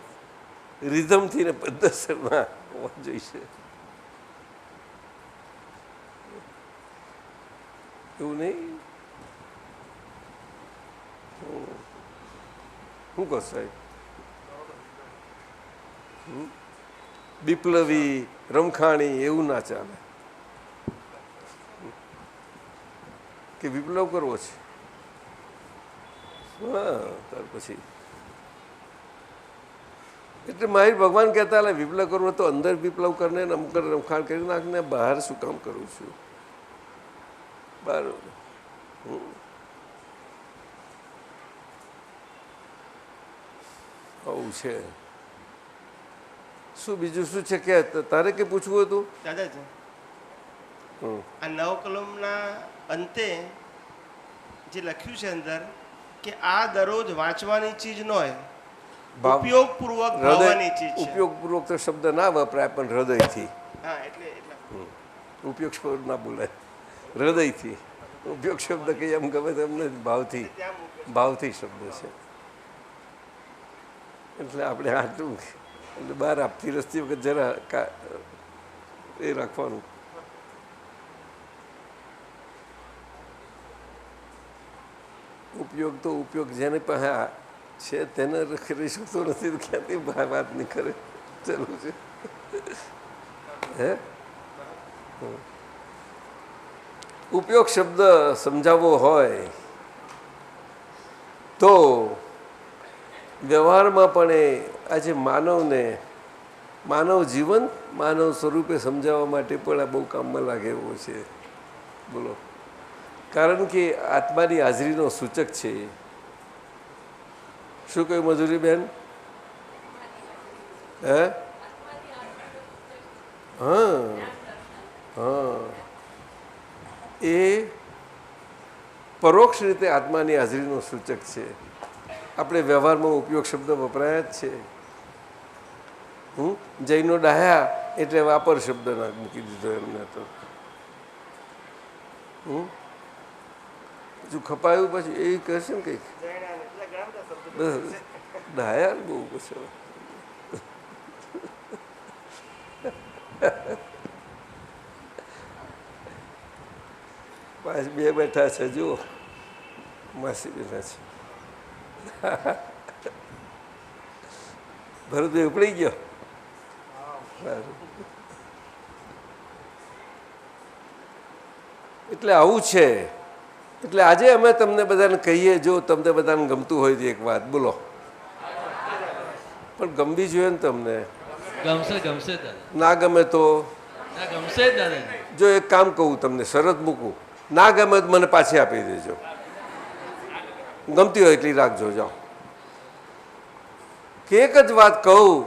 રિધમથી ને પદ્ધતિસરમાં હોવા જોઈશે. એવું નહીં. શું કહો સાહેબ? વિપ્લવી રમખાણી એવું ના ચાલે. કે વિપ્લવ કરવો છે? હા, ત્યાર પછી એટલે મારી ભગવાન કહેતા એટલે વિપ્લવ કરવો તો અંદર વિપ્લવ કરીને અમકર રમખાણ કરી નાખને બહાર શું કામ કરું છું? બરાબર. આવું છે. શું બીજું શું છે કે તારે કે પૂછવું હતું? દાદાજી, આ 9 કલમના અંતે જે લખ્યું છે અંદર કે આ દરરોજ વાંચવાની ચીજ ન હોય, ઉપયોગપૂર્વક ભાવવાની ચીજ છે. ઉપયોગપૂર્વક તો શબ્દ ના વપરાય, પણ હૃદયથી. હા, એટલે ઉપયોગ શબ્દ ના બોલાય, હૃદયથી. ઉપયોગ શબ્દ કઈ એમ ગમે તમને ભાવથી, ભાવથી શબ્દ છે. એટલે આપણે આટલું એટલે બહાર આપતી રસ્તી વખત જરા એ રાખવાનું. ઉપયોગ તો ઉપયોગ જેને પાસે છે તેને કરી શકતો નથી, ક્યાંથી વાત નહીં કરે. ચાલુ છે. હે ઉપયોગ શબ્દ સમજાવવો હોય તો વ્યવહારમાં પણ એ આજે માનવને માનવ જીવન માનવ સ્વરૂપે સમજાવવા માટે પણ આ બહુ કામમાં લાગે એવો છે. બોલો, કારણ કે આત્માની હાજરીનો સૂચક છે. શું કહ્યું મજૂરીબેન? હે હા હા, એ પરોક્ષ રીતે આત્માની હાજરીનો સૂચક છે. આપણે વ્યવહારમાં ઉપયોગ શબ્દ વપરાય જ છે. જૈનો ડાહ્યા એટલે વાપર શબ્દ ના મૂકી દીધો એમને તો. હજુ ખપાયું પછી એ કહેશે ને કંઈક ડાહ્યા બહુ પછી પાછ બે બેઠા છે જુઓ, માસી બેઠા છે. ભરતભાઈ ઉપડી ગયો. એટલે આવું છે. એટલે આજે અમે તમને બધાને કહીએ, જો તમને બધાને ગમતું હોય તો એક વાત બોલો, પણ ગમવી જોઈએ ને તમને. ગમશે ગમશે દાદા. ના ગમે તો ના ગમશે જ દાદાજી. જો એક કામ કહું તમને, શરત મૂકું, ના ગમે તો મને પાછી આપી દેજો. ગમતી હોય એટલી રાખજો. જાઓ. કે એક જ વાત કહું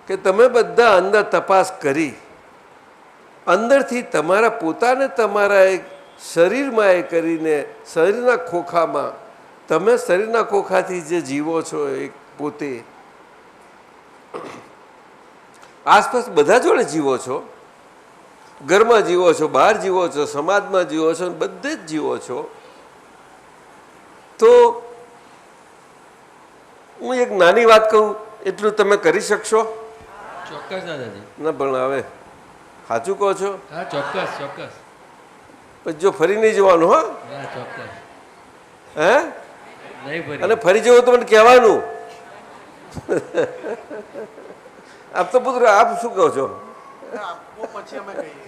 કે તમે બધા અંદર તપાસ કરી, અંદરથી તમારા પોતાને તમારા એક શરીરમાં એ કરીને શરીરના ખોખામાં, તમે શરીરના ખોખાથી જે જીવો છો એક પોતે, આસપાસ બધા જોડે જીવો છો, ઘરમાં જીવો છો, બહાર જીવો છો, સમાજમાં જીવો છો, બધે જ જીવો છો. તો હું એક નાની વાત કહું, એટલું તમે કરી શકશો? ચોક્કસ દાદાજી. ના પણ હવે સાચું કહો છો? હા ચોક્કસ ચોક્કસ. પછી જો ફરી નહીં જવાનું. હા હા ચોક્કસ. હે નહીં ફરી. અને ફરી જવું તો મને કહેવાનું. આપ તો પુત્ર આપ શું કહો છો? પછી અમે કહીએ.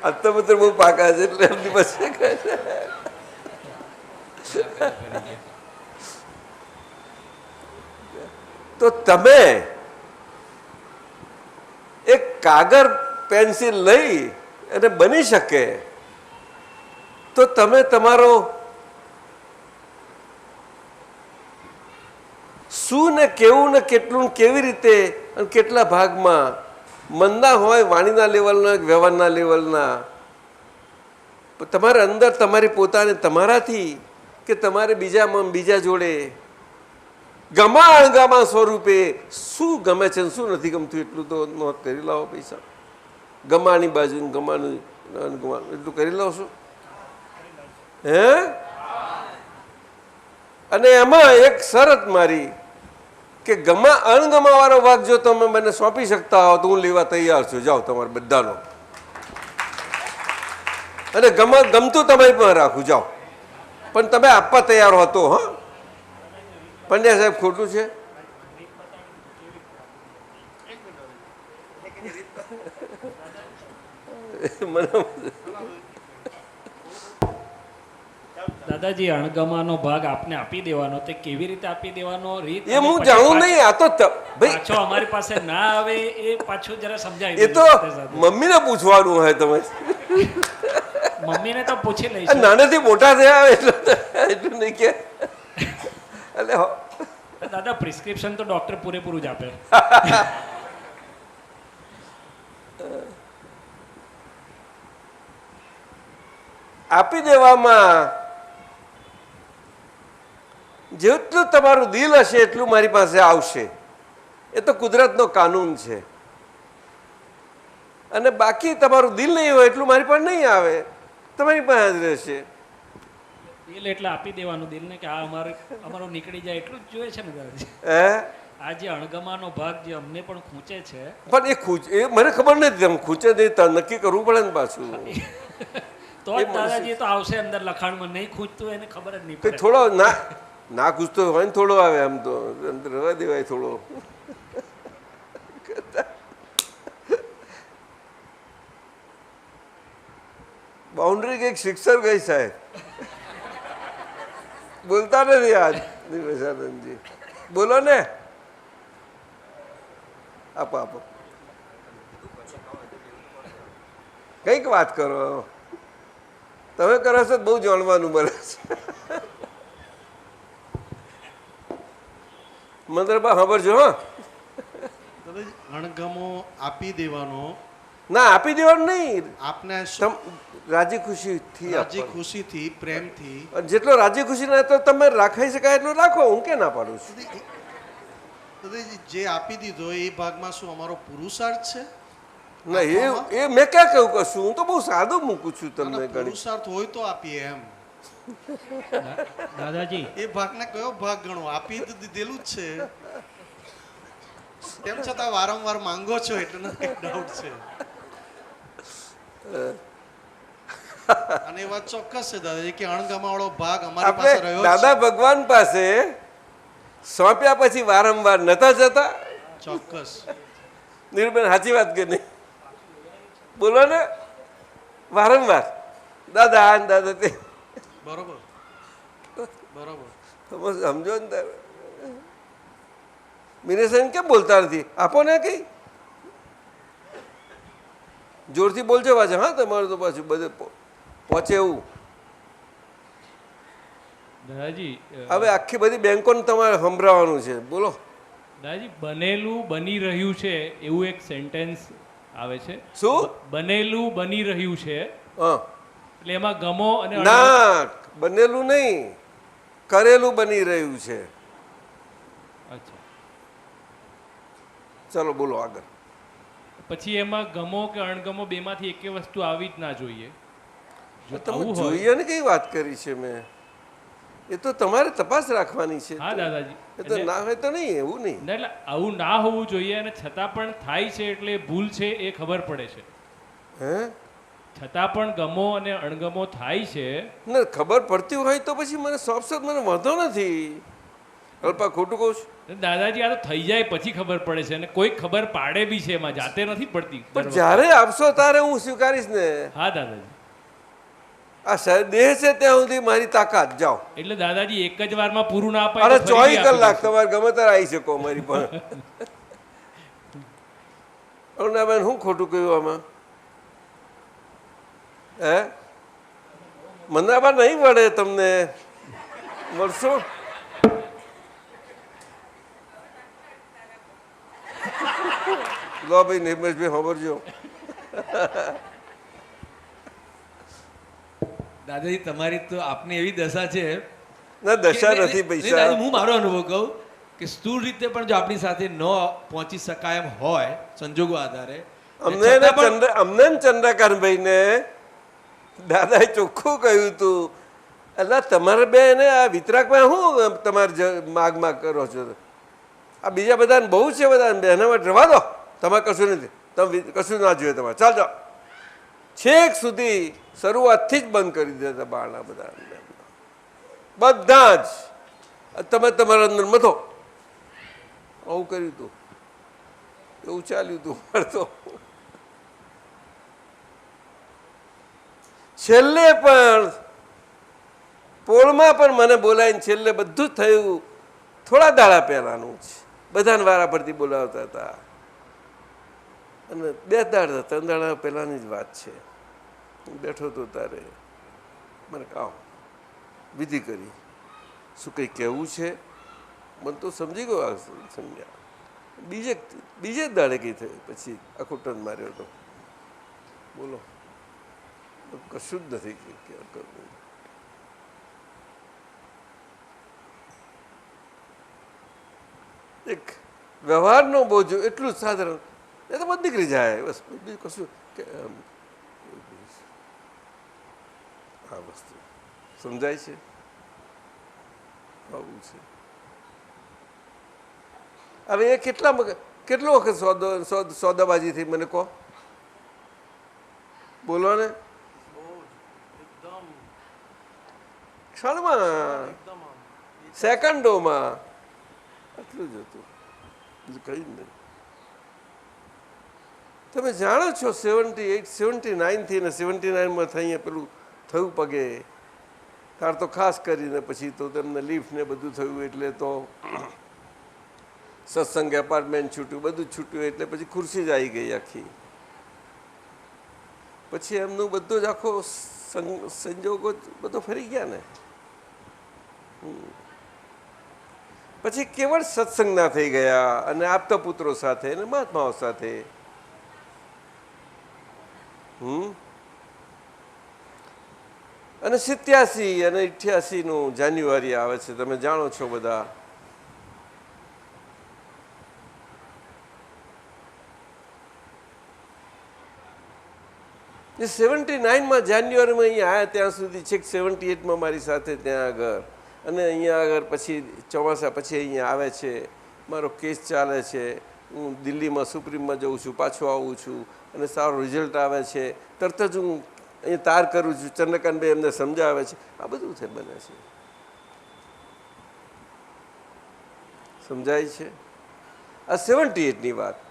આપ તો પુત્ર બહુ પાકા છે એટલે એમની પછી કહે છે. તો તમે એક કાગળ પેન્સિલ લઈ અને બની શકે તો તમે તમારો શું ને કેવું ને કેટલું કેવી રીતે અને કેટલા ભાગમાં મનના હોય, વાણીના લેવલના, વ્યવહારના લેવલના, તમારા અંદર તમારી પોતાને તમારાથી કે તમારે બીજા જોડે ગમા અણગમા સ્વરૂપે શું ગમે છે શું નથી ગમતું એટલું તો નોંધ કરી લાવો. પૈસા ગમાની બાજુ ગમાનું અણગમાનું એટલું કરી લાવશો. હે અને એમાં એક શરત મારી કે અણગમા વાળો ભાગ જો તમે મને સોંપી શકતા હો તો હું લેવા તૈયાર છું. જાઓ તમારે બધાનો. અને ગમતું તમારી પણ રાખું. જાઓ, પણ તમે આપવા તૈયાર હો તો. હા પંડ્યા સાહેબ ખોટું છે? દાદાજી, અણગમાનો ભાગ આપને આપી દેવાનો, તે કેવી રીતે આપી દેવાનો રીત એ હું જાણું નહીં. આ તો પાછો અમારી પાસે ના આવે એ પાછું જરા સમજાય. એ તો મમ્મીને પૂછવાનું હોય. તમે મમ્મીને તો પૂછી લઈશું. નાનેથી મોટા થયા એટલું નહીં કે એટલે દાદા પ્રિસ્ક્રિપ્શન તો ડોક્ટર પૂરેપૂરું જ આપે. આપી દેવામાં જેટલું તમારું દિલ હશે એટલું મારી પાસે આવશે. એ તો કુદરતનો કાનૂન છે. અને બાકી તમારું દિલ નહીં હોય એટલું મારી પાસે નહીં આવે, તમારી પાસે જ રહેશે. દિલ એટલે આપી દેવાનું દિલને કે આ અમારો નીકળી જાય એટલું જ જોઈએ છે ને દાદાજી. આ જે અણગમાનો ભાગ જે અમને પણ ખૂંચે છે, પણ એ મને ખબર નથી. એમ ખૂંચે નહીં નક્કી કરવું પડે ને પાછું. તો જ દાદાજી તો આવશે અંદર લખાણમાં. નહીં ખૂંચતું એને ખબર જ નહીં પડે. થોડો ના ખૂંચતો હોય ને થોડો આવે. આમ તો અંદર રવા દેવાય થોડો. બાઉન્ડ્રી કંઈક શિક્ષક ગઈ સાહેબ, બોલતા નથી આજ નિમેશાનંદજી, બોલો ને. આપો આપો, કઈક વાત કરો. તમે કરો છો બહુ જાણવાનું મળે છે. મંત્રપા ખબર છો? હા, અણગમો આપી દેવાનો. ના, આપી દેવાનું નહીં, આપને રાજી ખુશીથી, રાજી ખુશીથી, પ્રેમથી. જેટલો રાજી ખુશી ના તો તમે રાખી શકાય એટલું રાખો, હું કે ના પાડું છું. દાદાજી જે આપી દીધો એ ભાગમાં શું અમારો પુરુષાર્થ છે? ના, એ મેં ક્યાં કહ્યું કશું, હું તો બહુ સાદું મૂકું છું તમને. પુરુષાર્થ હોય તો આપીએ એમ. દાદાજી એ ભાગને કયો ભાગ ગણો? આપી તો દીધેલું જ છે, તેમ છતાં વારંવાર માંગો છો એટલે ડાઉટ છે. અને એ વાત ચોક્કસ છે દાદાજી કે અણગમાવાળો ભાગ અમારી પાસે રહ્યો છે. દાદા ભગવાન પાસે સોંપ્યા પછી વારંવાર નતા જતા? ચોક્કસ. નીરુબેન સાચી વાત કે નહીં? બોલો ને, વારંવાર દાદા આ દાદા તે. બરોબર બરોબર. તમે સમજો ને તારે. મિનેશન કેમ બોલતા નથી? આપો ને કઈ જોરથી બોલજો પાછા. હા, તમારું તો પાછું બધે પહોંચે એવું. દાદાજી હવે આખી બધી બેંકોને તમારે સંભળાવવાનું છે. બોલો. દાદાજી, બનેલું બની રહ્યું છે એવું એક સેન્ટેન્સ આવે છે. શું? બનેલું બની રહ્યું છે, હા, એટલે એમાં ગમો અને ના, બનેલું નહીં, કરેલું બની રહ્યું છે. અચ્છા, ચલો બોલો આગળ. પછી એમાં ગમો કે અણગમો બેમાંથી એકે વસ્તુ આવી જ ના જોઈએ. જો તમે આવું હોય- જોઈએ ને કઈ વાત કરી છે મેં, એ તો તમારે તપાસ રાખવાની છે. હા દાદાજી, એ તો ના હોય તો નહીં, એવું નહીં. ના, એટલે આવું ના હોવું જોઈએ, અને છતાં પણ થાય છે એટલે ભૂલ છે એ ખબર પડે છે. હે, છતાં પણ ગમો અને અણગમો થાય છે. ના, ખબર પડતી હોય તો પછી મને સોફ્ટ મને વાંધો નથી. અલ્પા ખોટું કહું છું? દાદાજી, આ તો થઈ જાય પછી ખબર પડે છે, અને કોઈ ખબર પાડે બી છે, એમાં જાતે નથી પડતી. પણ જ્યારે આપશો ત્યારે હું સ્વીકારીશ ને. હા દાદાજી, આ દેહ છે ત્યાં સુધી મારી તાકાત. જાઓ. એટલે દાદાજી એક જ વારમાં પૂરું ના અપાય અરે તો ફરીથી 24 આપી કલાક દઈશું. તમારે ગમે ત્યારે આવી શકો મારી પાસે. અરુણાબેન, હું ખોટું કહ્યું આમાં? હે, મંદરાબા નહીં વળે તમને? મળશો? લો ભાઈ, નિમેશભાઈ ખબરજો. દાદાજી, તમારી તો આપની એવી દશા છે. ના, દશા કે- નથી નહીં, પૈસા. દાદાજી, હું મારો અનુભવ કહું કે સ્થૂળ રીતે પણ જો આપણી સાથે ન પહોંચી શકાય એમ હોય સંજોગો આધારે, અમને ચંદ્રકાંતભાઈ ને દાદાએ ચોખ્ખું કહ્યું હતું, એટલે તમારે બે ને આ વિતરાકમાં શું તમારે માગ કરો છો? આ બીજા બધાને બહુ છે, બધા બેના માટે રવા દો, તમારે કશું નથી, તમે કશું ના જોઈએ તમારે. ચાલ જાઓ. છેક સુધી શરૂઆતથી જ બંધ કરી દેતા બાળના બધા જ. તમે તમારા અંદર મથો, આવું કર્યું હતું, એવું ચાલ્યું હતું તો. છેલ્લે પણ પોળમાં પણ મને બોલાવીને છેલ્લે બધું જ થયું થોડા દાડા પહેલાનું જ. બધાને વારા પરથી બોલાવતા હતા, અને 2 દાડા 3 દાડા પહેલાની જ વાત છે. હું બેઠો હતો તારે મને કહો વિધિ કરી, શું કંઈ કહેવું છે? મને તો સમજી ગયો, આ સમજ્યા. બીજે જ દાડે કંઈ થયું, પછી આખો ટન માર્યો હતો. બોલો, કશું જ નથી. એક વ્યવહારનો બોજો એટલું જ સાધારણ, એ તો બધું નીકળી જાય, બસ બીજું કશું. આ વસ્તુ સમજાય છે? આવું છે. હવે એ કેટલો વખત સોદાબાજી થઈ મને કહો? બોલો ને. ક્ષણમાં, સેકન્ડોમાં, આટલું જ હતું, બીજું કંઈ જ નહીં. તમે જાણો છો 78, 79 થી ને 79માં થઈ પેલું થયું પગે, તાર તો ખાસ કરીને પછી તો તેમને લિફ્ટ ને બધું થયું એટલે તો સત્સંગ એપાર્ટમેન્ટ છૂટ્યું, બધું જ છૂટ્યું એટલે પછી ખુરશી જ આવી ગઈ આખી. પછી એમનું બધો જ આખો સંજોગો બધો ફરી ગયા ને. પછી કેવળ સત્સંગના થઈ ગયા અને આપતા પુત્રો સાથે અને મહાત્માઓ સાથે. અને 87 અને 88 જાન્યુઆરી આવે છે, તમે જાણો છો બધા. એ 79 જાન્યુઆરીમાં અહીંયા આવ્યા ત્યાં સુધી છેક 78 મારી સાથે ત્યાં આગળ, અને અહીંયા આગળ પછી ચોમાસા પછી અહીંયા આવે છે. મારો કેસ ચાલે છે, હું દિલ્હીમાં સુપ્રીમમાં જઉં છું, પાછો આવું છું અને સારો રિઝલ્ટ આવે છે. તરત જ હું અહીંયા તાર કરું છું, ચંદ્રકાંતભાઈ એમને સમજાવે છે. આ બધું છે બને છે, સમજાય છે. આ 78ની વાત.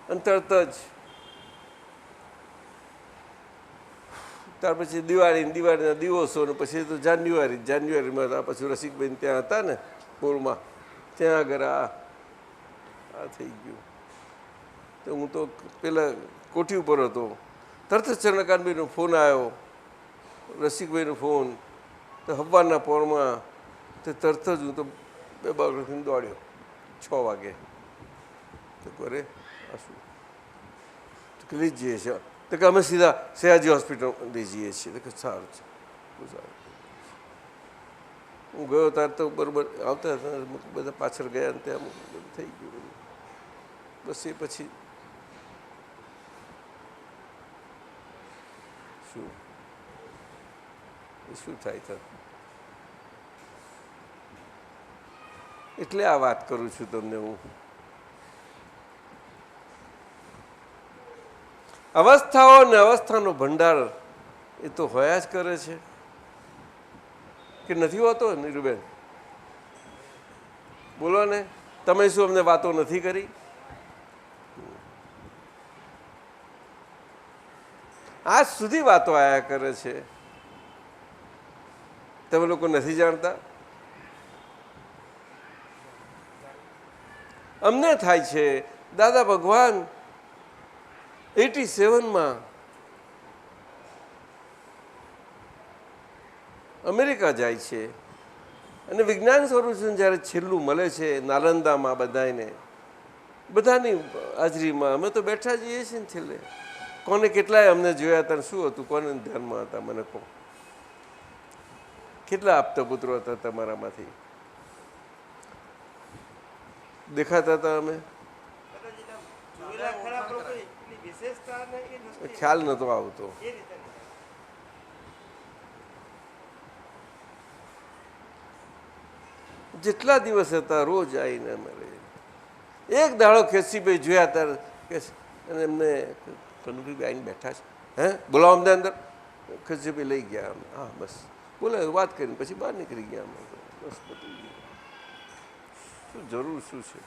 અને તરત જ ત્યાર પછી દિવાળીના દિવસો ને પછી તો જાન્યુઆરીમાં પછી રસિકભાઈ ત્યાં હતા ને મૂળમાં, ત્યાં આગળ આ થઈ ગયું. તો હું તો પેલા કોઠી ઉપર હતો, તરત જ ચંદ્રકાંતભાઈનો ફોન આવ્યો, રસિકભાઈનો ફોન. તો હવારના પોરમાં તો તરત જ હું તો 2 વાગ્યાથી દોડ્યો 6 વાગે. તો કરે આ શું તો લઈ જઈએ છીએ, તો કે અમે સીધા સયાજી હોસ્પિટલ લઈ જઈએ છીએ. તો કે સારું છે, બહુ સારું. હું ગયો ત્યારે તો બરાબર આવતા હતા, બધા પાછળ ગયા ને ત્યાં થઈ ગયું. બસ એ પછી શું થાય છે. એટલે આ વાત કરું છું તમને હું. અવસ્થાઓ અને અવસ્થાનો ભંડાર એ તો હોયા જ કરે છે કે નથી હોતો? નીરુબેન બોલો ને, તમે શું અમને વાતો નથી કરી? આજ સુધી વાતો આયા કરે છે, તમે લોકો નથી જાણતા? અમને થાય છે દાદા ભગવાન 87 અમેરિકા જાય છે અને વિજ્ઞાન સ્વરૂપ જ્યારે છેલ્લું મળે છે નાલંદામાં બધાની હાજરીમાં અમે તો બેઠા જઈએ છીએ ને છેલ્લે. કોને કેટલાય અમને જોયા હતા, શું હતું, કોને ધ્યાનમાં હતા મને કહો? કેટલા આપતા પુત્રો હતા તમારામાંથી? દેખાતા હતા અમે? ખ્યાલ નતો આવતો. જેટલા દિવસ હતા રોજ આવીને અમારે એક દાડો ખેસીભાઈ જોયા ત્યારે કે અને એમને કનુભાઈ આવીને બેઠા છે, હે બોલાવો અમને અંદર. ખેસીભાઈ લઈ ગયા અમે, હા બસ બોલાવ્યું, વાત કરીને પછી બહાર નીકળી ગયા અમે. બસ પતી ગયું. શું જરૂર શું છે?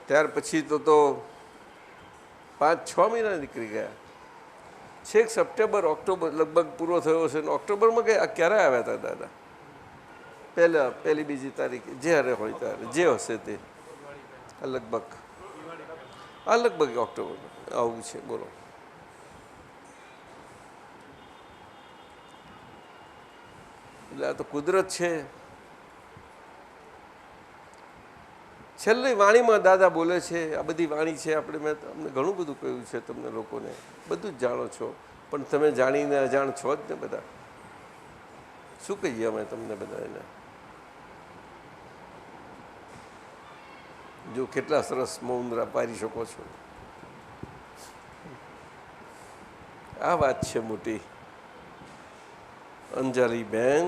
ત્યાર પછી તો 5-6 મહિના નીકળી ગયા. છેક સપ્ટેમ્બર ઓક્ટોબર લગભગ પૂરો થયો છે. ઓક્ટોબરમાં ગયા. ક્યારે આવ્યા હતા દાદા? પહેલી બીજી તારીખે, જ્યારે હોય ત્યારે, જે હશે તે. લગભગ ઓક્ટોબર આવું છે. બોલો. એટલે આ તો કુદરત છે. છેલ્લી વાણીમાં દાદા બોલે છે, આ બધી વાણી છે આપણે, મેં અમને ઘણું બધું કહ્યું છે તમને લોકોને, બધું જ જાણો છો, પણ તમે જાણીને અજાણ છો જ ને બધા. શું કહીએ અમે તમને બધા એને? જો કેટલા સરસ મૌન પારી શકો છો. આ વાત છે મોટી. અંજલિ બેન,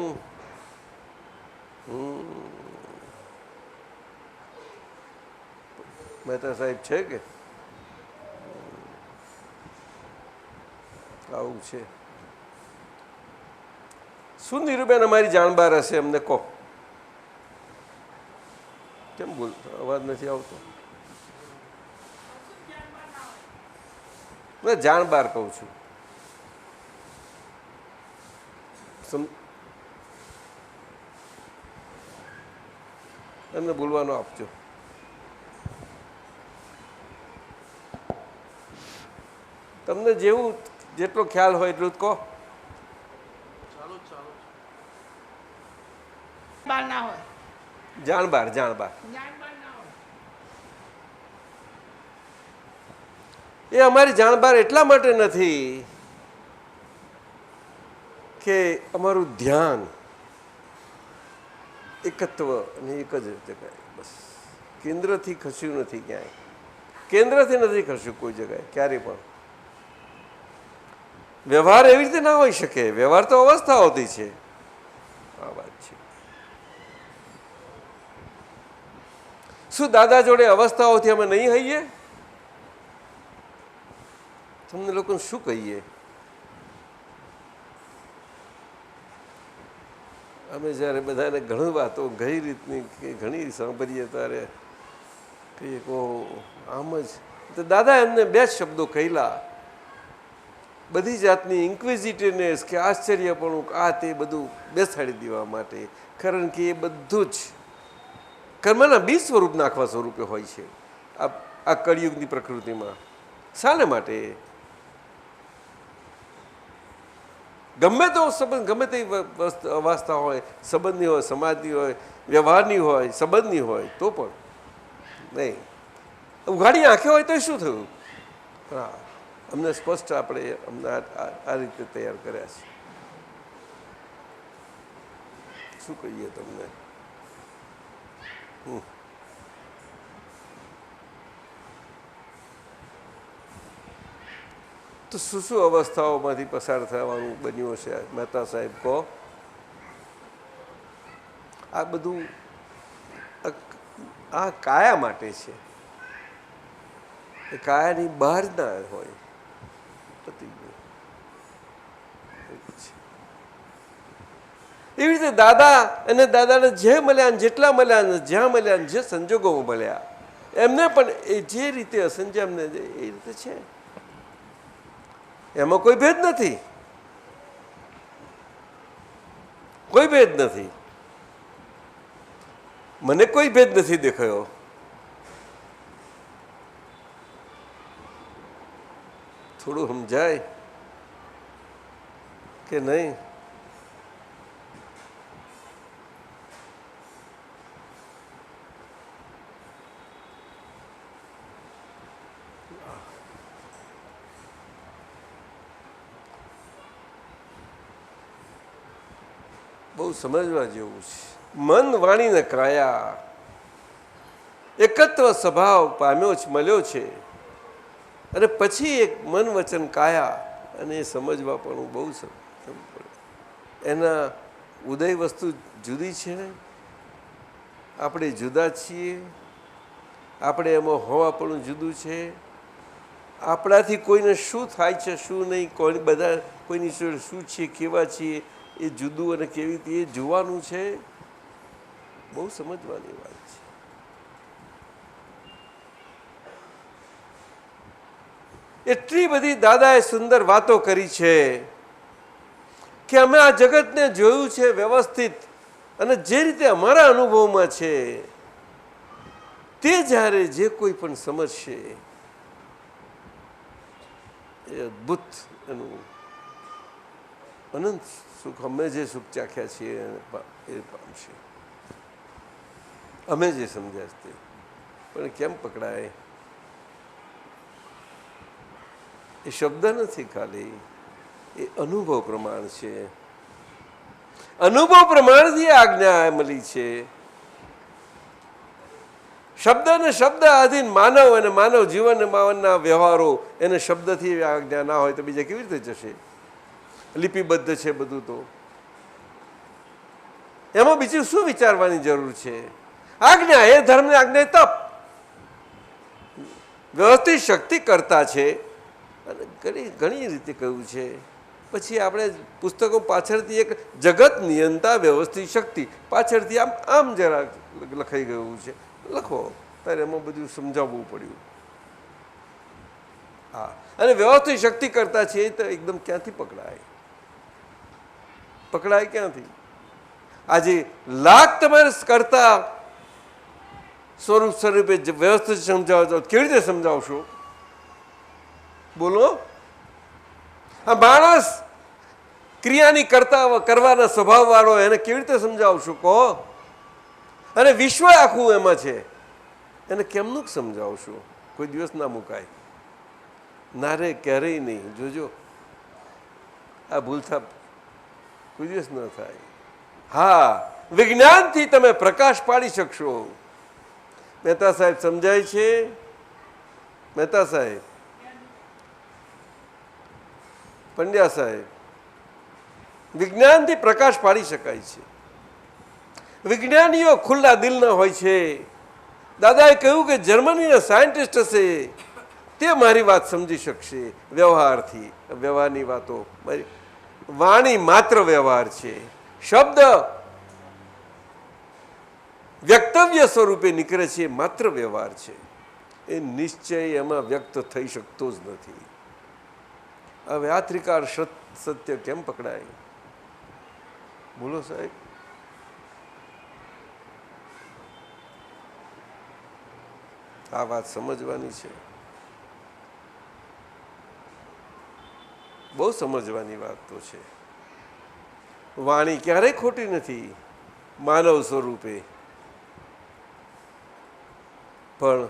મહેતા સાહેબ છે કે આવું છે? શું નીરુબેન અમારી જાણબાર હશે, અમને કહો. કેમ બોલ, અવાજ નથી આવતો? હું જાણ બહાર કહું છું. એમને બોલવાનું આપજો. તમને જેવું જેટલો ખ્યાલ હોય એટલું જ કહો. જાણ બાર એ અમારી જાણબાર એટલા માટે નથી કે અમારું ધ્યાન એકત્વ અને એક જ જગ્યાએ, બસ કેન્દ્રથી ખસ્યું નથી. ક્યાંય કેન્દ્રથી નથી ખસ્યું કોઈ જગ્યાએ ક્યારેય પણ. વ્યવહાર એવી રીતે ના હોઈ શકે. વ્યવહાર તો અવસ્થાઓથી છે. આ વાત છે. શું દાદા જોડે અવસ્થાઓથી અમે નહીં હઈએ? તમને લોકોને શું કહીએ? અમે જ્યારે બધાને ઘણી વાતો ઘણી રીતની ઘણી સાંભળીએ ત્યારે કહીએ કહો આમ જ. તો દાદા એમને 2 શબ્દો કહેલા. બધી જાતની ઇન્ક્વિઝિટિવનેસ કે આશ્ચર્યપણું આ તે બધું બેસાડી દેવા માટે. કારણ કે એ બધું જ કર્મના બીજ સ્વરૂપ નાખવા સ્વરૂપે હોય છે આ કળિયુગની પ્રકૃતિમાં. શાને માટે? ગમે તો સંબંધ, ગમે તે અવસ્થા હોય, સંબંધની હોય, સમાજની હોય, વ્યવહારની હોય, સંબંધની હોય, તો પણ નહીં. ઉઘાડી આંખે હોય તો શું થયું? હા, અમને સ્પષ્ટ આપણે અમને આ રીતે તૈયાર કર્યા છે. શું કહીએ તમને? તો શું શું અવસ્થાઓમાંથી પસાર થવાનું બન્યું છે? મહેતા સાહેબ કહો. આ બધું આ કાયા માટે છે. એ કાયાની બહાર ના હોય. એવી રીતે દાદા અને દાદાને જે મળ્યા, જેટલા મળ્યા, જ્યાં મળ્યા, જે સંજોગોમાં મળ્યા, એમને પણ એ જે રીતે અસંજય એમને એ રીતે છે. એમાં કોઈ ભેદ નથી. કોઈ ભેદ નથી. મને કોઈ ભેદ નથી દેખાયો. થોડું સમજાય કે નહીં? બહુ સમજવા જેવું છે. મન વાણી ને કાયા એકત્વ સ્વભાવ પામ્યો છે, મળ્યો છે. અને પછી એક મન વચન કાયા, અને એ સમજવા પણ બહુ પડે. એના ઉદય વસ્તુ જુદી છે. આપણે જુદા છીએ. આપણે એમાં હોવા પણ જુદું છે. આપણાથી કોઈને શું થાય છે, શું નહીં, કોઈ બધા કોઈની શું છીએ, કેવા છીએ, એ જુદું અને કેવી રીતે એ જોવાનું છે. બહુ સમજવાની વાત છે. એટલી બધી દાદાએ સુંદર વાતો કરી છે કે અમે આ જગતને જોયું છે વ્યવસ્થિત, અને જે રીતે અમારા અનુભવમાં છે તે જ્યારે જે કોઈ પણ સમજશે એ અદ્ભુત એનું અનંત સુખ, અમે જે સુખ ચાખ્યા છીએ એ પામશે. અમે જે સમજ્યા તે પણ કેમ પકડાય? એ શબ્દ નથી ખાલી, એ અનુભવ પ્રમાણ છે. અનુભવ પ્રમાણથી આજ્ઞા મળી છે. શબ્દ ને શબ્દ આધીન માનવ અને માનવ જીવન માનવના વ્યવહારો, એને શબ્દથી આજ્ઞા ના હોય તો બીજા કેવી રીતે જશે? લિપિબદ્ધ છે બધું. તો એમાં બીજું શું વિચારવાની જરૂર છે? આજ્ઞા એ ધર્મની આજ્ઞા તપ વ્યવસ્થિત શક્તિ કરતા છે. અને ઘણી રીતે કહ્યું છે. પછી આપણે પુસ્તકો પાછળથી એક જગત નિયંતા વ્યવસ્થિત શક્તિ પાછળથી આમ આમ જરા લખાઈ ગયું છે. લખો ત્યારે એમાં બધું સમજાવવું પડ્યું. હા, અને વ્યવસ્થિત શક્તિ કરતા છે એ તો એકદમ ક્યાંથી પકડાય? પકડાય ક્યાંથી? આજે લાખ તમારે કરતા સ્વરૂપે વ્યવસ્થિત સમજાવજો, કેવી રીતે સમજાવશો? બોલો. આ માણસ ક્રિયાની કરવાના સ્વભાવ વાળો, એને કેવી રીતે સમજાવશો કહો? અને વિશ્વ આખું એમાં છે, એને કેમનું સમજાવશો? કોઈ દિવસ ના મુકાય. ના રે, ક્યારેય નહીં. જોજો, આ ભૂલથાપ કોઈ દિવસ ન થાય. હા, વિજ્ઞાનથી તમે પ્રકાશ પાડી શકશો. મહેતા સાહેબ સમજાય છે? મહેતા સાહેબ, પંડ્યા સાહેબ, વિજ્ઞાનથી પ્રકાશ પાડી શકાય છે. વિજ્ઞાનીઓ ખુલ્લા દિલના હોય છે. દાદાએ કહ્યું કે જર્મનીના સાયન્ટિસ્ટ હશે, તે મારી વાત સમજી શકશે વ્યવહારથી. વ્યવહારની વાતો, વાણી માત્ર વ્યવહાર છે. શબ્દ વ્યક્તવ્ય સ્વરૂપે નીકળે છે, માત્ર વ્યવહાર છે. એ નિશ્ચય એમાં વ્યક્ત થઈ શકતો જ નથી. હવે આ ત્રિકાળ સત્ય કેમ પકડાય? બોલો સાહેબ. આ વાત સમજવાની છે, બહુ સમજવાની વાત તો છે. વાણી ક્યારેય ખોટી નથી માનવ સ્વરૂપે, પણ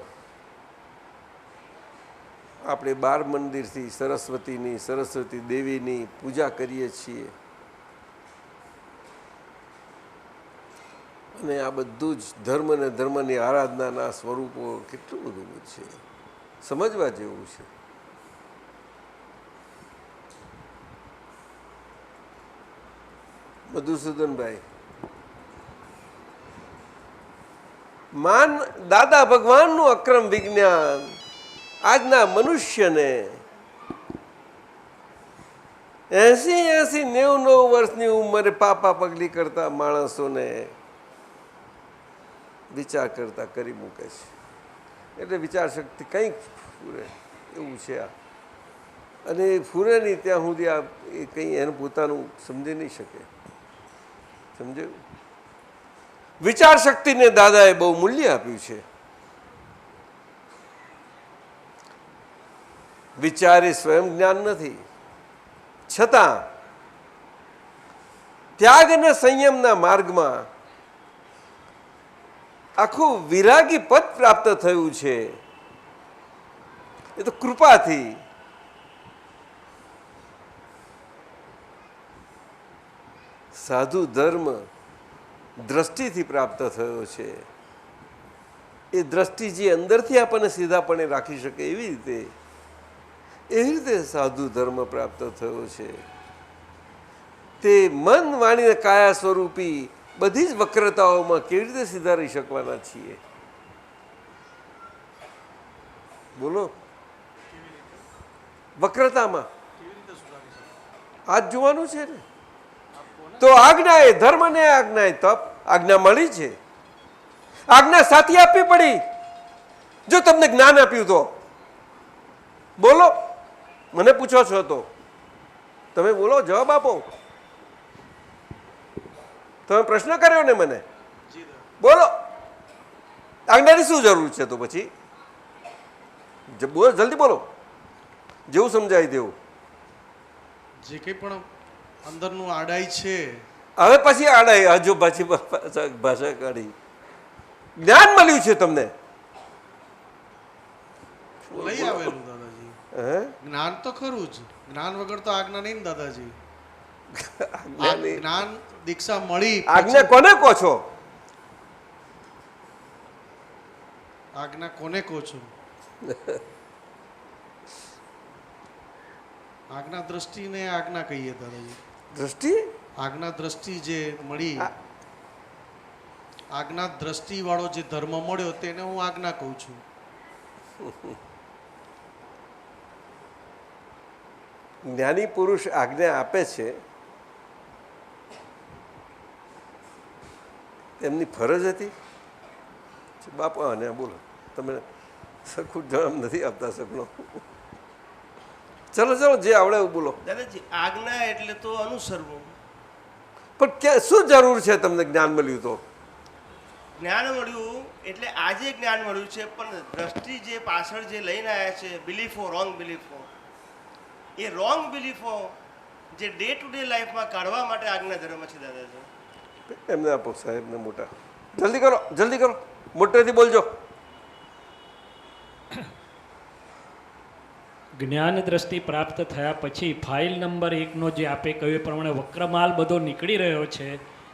આપણે બાર મંદિરથી સરસ્વતી દેવીની પૂજા કરીએ છીએ, અને આ બધું જ ધર્મ ને ધર્મની આરાધનાના સ્વરૂપો કેટલું બધું છે, સમજવા જેવું છે. મધુસૂદનભાઈ, દાદા ભગવાનનું અક્રમ વિજ્ઞાન આજના મનુષ્યને 80-90 વર્ષની ઉંમરે પાપા પગલી કરતા માણસોને વિચાર કરતા કરી મૂકે છે. એટલે વિચાર શક્તિ કંઈક ફૂરે એવું છે આ. અને એ ફૂરે નહીં ત્યાં સુધી આ એ કંઈ એને પોતાનું સમજી નહીં શકે. સમજ્યું? વિચાર શક્તિને દાદાએ બહુ મૂલ્ય આપ્યું છે. વિચાર એ સ્વયં જ્ઞાન નથી, છતાં ત્યાગ અને સંયમના માર્ગમાં આખું વિરાગી પદ પ્રાપ્ત થયું છે. એ તો કૃપાથી. સાધુ ધર્મ દ્રષ્ટિથી પ્રાપ્ત થયો છે. એ દ્રષ્ટિ જે અંદરથી આપણને સીધાપણે રાખી શકે એવી રીતે સાધુ ધર્મ પ્રાપ્ત થયો છે. તે મન વાણી કાયા સ્વરૂપી બધી જ વક્રતાઓમાં કેવી રીતે સુધારી શકવાના છીએ? બોલો. વક્રતામાં હાથ જોવાનું છે ને. તો આજ્ઞા એ ધર્મ ને આજ્ઞા એ તપ. આજ્ઞા મળી છે, આજ્ઞા સાથી આપવી પડી. જો તમને જ્ઞાન આપ્યું તો બોલો. મને પૂછો છો તો તમે બોલો, જવાબ આપો. તમે પ્રશ્ન કર્યો ને મને, બોલો. આજ્ઞાની શું જરૂર છે? તો પછી બોલો, જલ્દી બોલો, જેવું સમજાય તેવું. જે કંઈ પણ અંદરનું આડાઈ છે, હવે પછી આડાઈ હજુ પાછી ભાષા કાઢી. જ્ઞાન મળ્યું છે તમને, લઈ આવેલું દાદાજી. જ્ઞાન તો ખરું જ, જ્ઞાન વગર તો આજ્ઞા નહીં ને દાદાજી. જ્ઞાન દીક્ષા મળી. આજ્ઞા કોને કહો છો? આજ્ઞા કોને કહો છો? આજ્ઞા દ્રષ્ટિને આજ્ઞા કહીએ દાદાજી. દ્રષ્ટિ, આજ્ઞા દ્રષ્ટિ જે મળી, આજ્ઞા દ્રષ્ટિ વાળો જે ધર્મ મળ્યો તેને હું આજ્ઞા કહું છું. જ્ઞાની પુરુષ આજ્ઞા આપે છે, એમની ફરજ હતી. બાપા અને બોલો, તમે સરખું જવાબ નથી આપતા શકનો. ચલો ચલો જે આવડે એવું બોલો. દાદાજી આજ્ઞા એટલે તો અનુસરવું. પણ ક્યાં શું જરૂર છે તમને જ્ઞાન મળ્યું તો? જ્ઞાન મળ્યું એટલે આજે જ્ઞાન મળ્યું છે, પણ દ્રષ્ટિ જે પાછળ જે લઈને આવ્યા છે બિલીફો, રોંગ બિલીફો, એ રોંગ બિલીફો જે ડે ટુ ડે લાઈફમાં કાઢવા માટે આજ્ઞા ધર્મ છે દાદાજી. એમને આપો સાહેબને મોટા. જલ્દી કરો જલ્દી કરો, મોટેથી બોલજો. જ્ઞાન દ્રષ્ટિ પ્રાપ્ત થયા પછી ફાઇલ નંબર 1નો જે આપે કહ્યું એ પ્રમાણે વક્રમાલ બધો નીકળી રહ્યો છે,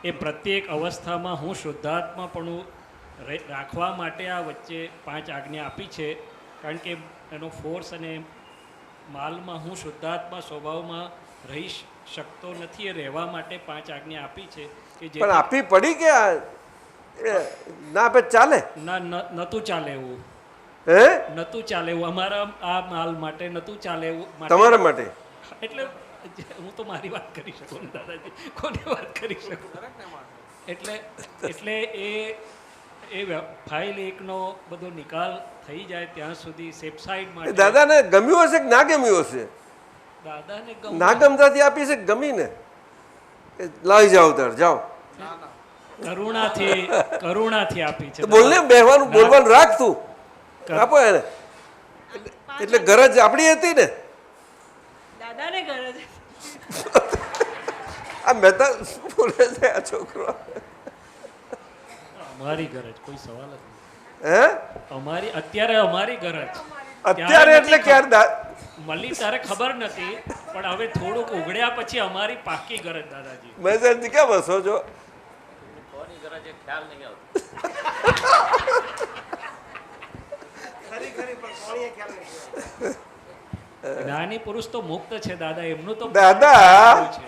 એ પ્રત્યેક અવસ્થામાં હું શુદ્ધાત્માપણું રાખવા માટે આ વચ્ચે 5 આજ્ઞા આપી છે. કારણ કે એનો ફોર્સ અને માલમાં હું શુદ્ધાત્મા સ્વભાવમાં રહી શકતો નથી, એ રહેવા માટે 5 આજ્ઞા આપી છે કે જે પણ આપી પડી કે ના આપે ચાલે? ના નહોતું ચાલે એવું, હે નહોતું ચાલે એવું અમારા આ માલ માટે નહોતું ચાલે એવું. તમારા માટે એટલે હું તો મારી વાત કરી શકું ને દાદાજી, કોની વાત કરી શકું? એટલે એટલે એ ફાઇલ 1નો બધો નિકાલ થઈ જાય ત્યાં સુધી સેફસાઇડ માટે. દાદાને ગમ્યું હશે કે ના ગમ્યું હશે? દાદાને ના ગમતાથી આપી છે, ગમીને લાવી જાઓ તાર જાઓ. કરુણાથી આપી છે. બોલને, બેહવાનું બોલવાનું રાખ તું, આપો એને. એટલે ગરજ આપણી હતી ને દાદાને ગરજ. આ મહેતા શું બોલે છે આ છોકરો? અમારી ગરજ, કોઈ સવાલ જ નહીં. હે અત્યારે અમારી ગરજ. અત્યારે એટલે ક્યારે મળી ત્યારે ખબર નથી, પણ હવે થોડુંક ઉઘડ્યા પછી અમારી પાકી ગરજ દાદાજી. મહેસાજી ક્યાં બસો છો? જ્ઞાની પુરુષ તો મુક્ત છે દાદા, એમનું તો દાદા છે.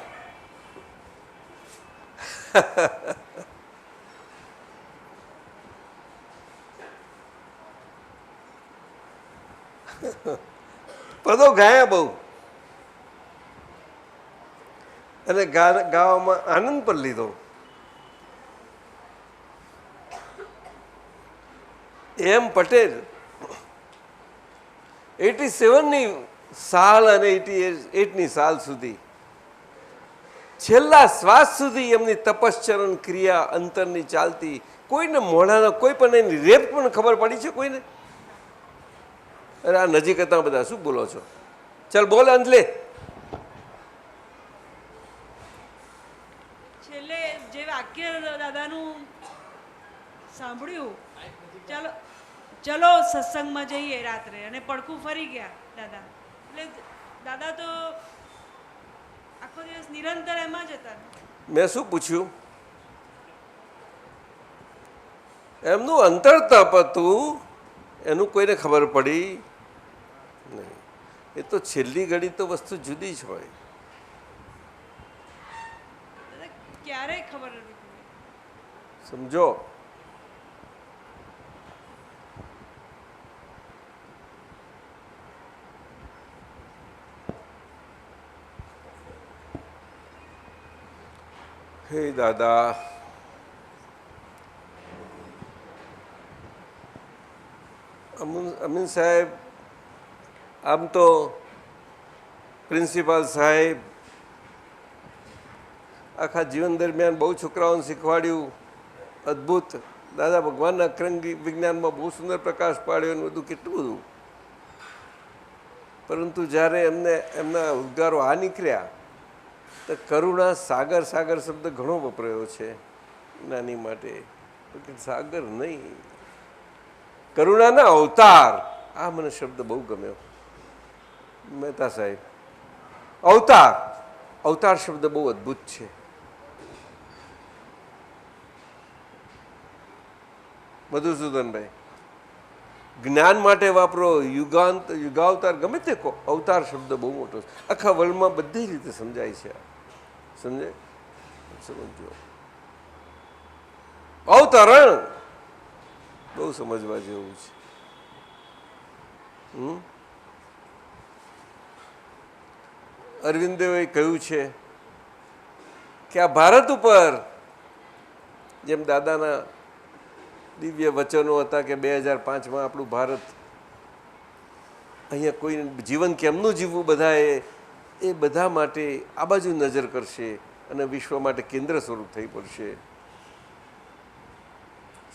પદો ગાયા બહુ અને ગાવામાં આનંદ પણ લીધો. એમ પટેલ 87ની સાલ અને 88ની સાલ સુધી છેલ્લા શ્વાસ સુધી એમની તપશ્ચરણ ક્રિયા અંતરની ચાલતી. કોઈને મોઢાના કોઈ પણ એની રેપ પણ ખબર પડી છે કોઈને? અરે આ નજીક હતા બધા, શું બોલો છો? ચાલ બોલ અંજલે. છેલ્લે જે વાક્ય દાદાનું સાંભળ્યું, ચાલો ચલો સત્સંગમાં જઈએ રાત્રે, અને પડખું ફરી ગયા દાદા. એટલે દાદા તો આખો દિવસ નિરંતર એમાં જ હતા. મેં શું પૂછ્યું? એમનું અંતર તપ હતું, એનું કોઈને ખબર પડી નહીં. એ તો છેલ્લી ઘડી તો વસ્તુ જુદી જ હોય. ક્યારેય ખબર નથી પડી. સમજો? હે દાદા, અમીન સાહેબ આમ તો પ્રિન્સિપાલ સાહેબ આખા જીવન દરમિયાન બહુ છોકરાઓને શીખવાડ્યું, અદ્ભુત. દાદા ભગવાનના અક્રમ વિજ્ઞાનમાં બહુ સુંદર પ્રકાશ પાડ્યો એનું બધું કેટલું બધું. પરંતુ જ્યારે એમના ઉદ્ગારો આ નીકળ્યા તો કરુણા સાગર, સાગર શબ્દ ઘણો વપરાયો છે નાની માટે. સાગર નહીં, કરુણાના અવતાર, આ મને શબ્દ બહુ ગમ્યો મહેતા સાહેબ. અવતાર, અવતાર શબ્દ બહુ અદ્ભુત છે. મધુસૂદનભાઈ, જ્ઞાન માટે વાપરો, યુગાવતાર, ગમે તે કહો, અવતાર શબ્દ બહુ મોટો છે. આખા વર્લ્ડમાં બધી રીતે સમજાય છે. સમજાય? સમજો. અવતરણ બહુ સમજવા જેવું છે. અરવિંદેવે કહ્યું છે કે આ ભારત ઉપર જેમ દાદાના દિવ્ય વચનો હતા કે 2005માં આપણું ભારત અહીંયા કોઈ જીવન કેમનું જીવવું બધાએ એ બધા માટે આ બાજુ નજર કરશે અને વિશ્વ માટે કેન્દ્ર સ્વરૂપ થઈ પડશે.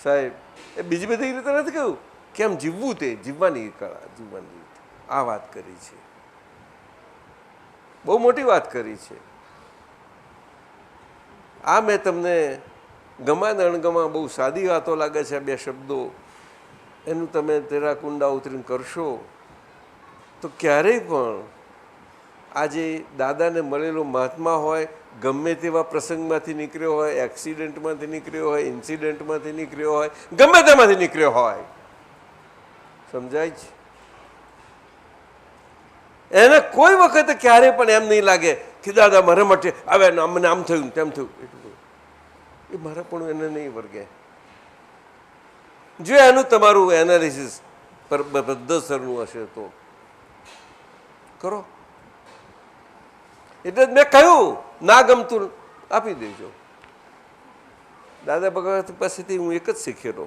સાહેબ એ બીજી બધી રીતે નથી કહ્યું કેમ જીવવું, તે જીવવાની કળા, જીવવાની રીત, આ વાત કરી છે. બહુ મોટી વાત કરી છે. આ મેં તમને ગમા ને અણગમા બહુ સાદી વાતો લાગે છે, આ બે શબ્દો, એનું તમે તેરા કુંડા ઉતરીને કરશો તો ક્યારેય પણ આજે દાદાને મળેલો મહાત્મા હોય, ગમે તેવા પ્રસંગમાંથી નીકળ્યો હોય, એક્સિડન્ટમાંથી નીકળ્યો હોય, ઇન્સિડન્ટમાંથી નીકળ્યો હોય, ગમે તેમાંથી નીકળ્યો હોય, સમજાય છે? એને કોઈ વખતે ક્યારે પણ એમ નહીં લાગે કે દાદા મારા માટે આવે, અમને આમ થયું તેમ થયું. એટલું એ મારા પણ એને નહીં વર્ગે. જો એનું તમારું એનાલિસિસ પદ્ધતસરનું હશે તો કરો. એટલે જ મેં કહ્યું ના ગમતું આપી દેજો. દાદા ભગવાન પાસેથી હું એક જ શીખેલો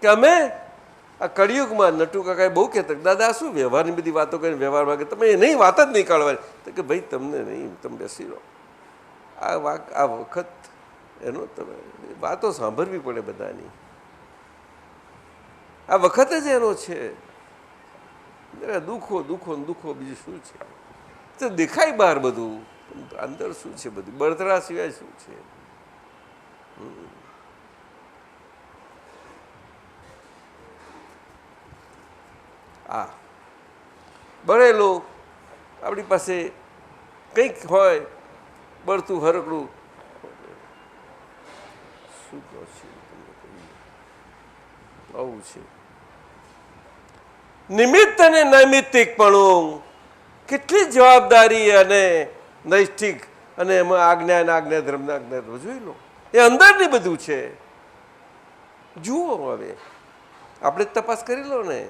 કે અમે આ કળિયુગમાં નટુ કાકાએ બહુ કહેતા દાદા શું વ્યવહારની બધી વાતો કરીને વ્યવહાર માગે, તમે એ નહીં વાત જ નહીં કાઢવાની. તો કે ભાઈ તમને નહીં, તમે બેસી રહો. આ વખત એનો તમે વાતો સાંભળવી પડે બધાની. આ વખત જ એનો છે. દુઃખો દુઃખો દુઃખો, બીજું શું છે? તો દેખાય બહાર બધું, અંદર શું છે? બધું બળતરા સિવાય શું છે? આ બળેલું આપણી પાસે કંઈક હોય બળતું હરકડું, શું કહો છો? આવું છે. નિમિત્ત અને નૈમિત્તિકપણું કેટલી જવાબદારી અને નૈષ્ઠિક, અને એમાં આજ્ઞા અને આજ્ઞા ધર્મના આજ્ઞા ધર્મ જોઈ લો. એ અંદરની બધું છે. જુઓ, હવે આપણે જ તપાસ કરી લો ને.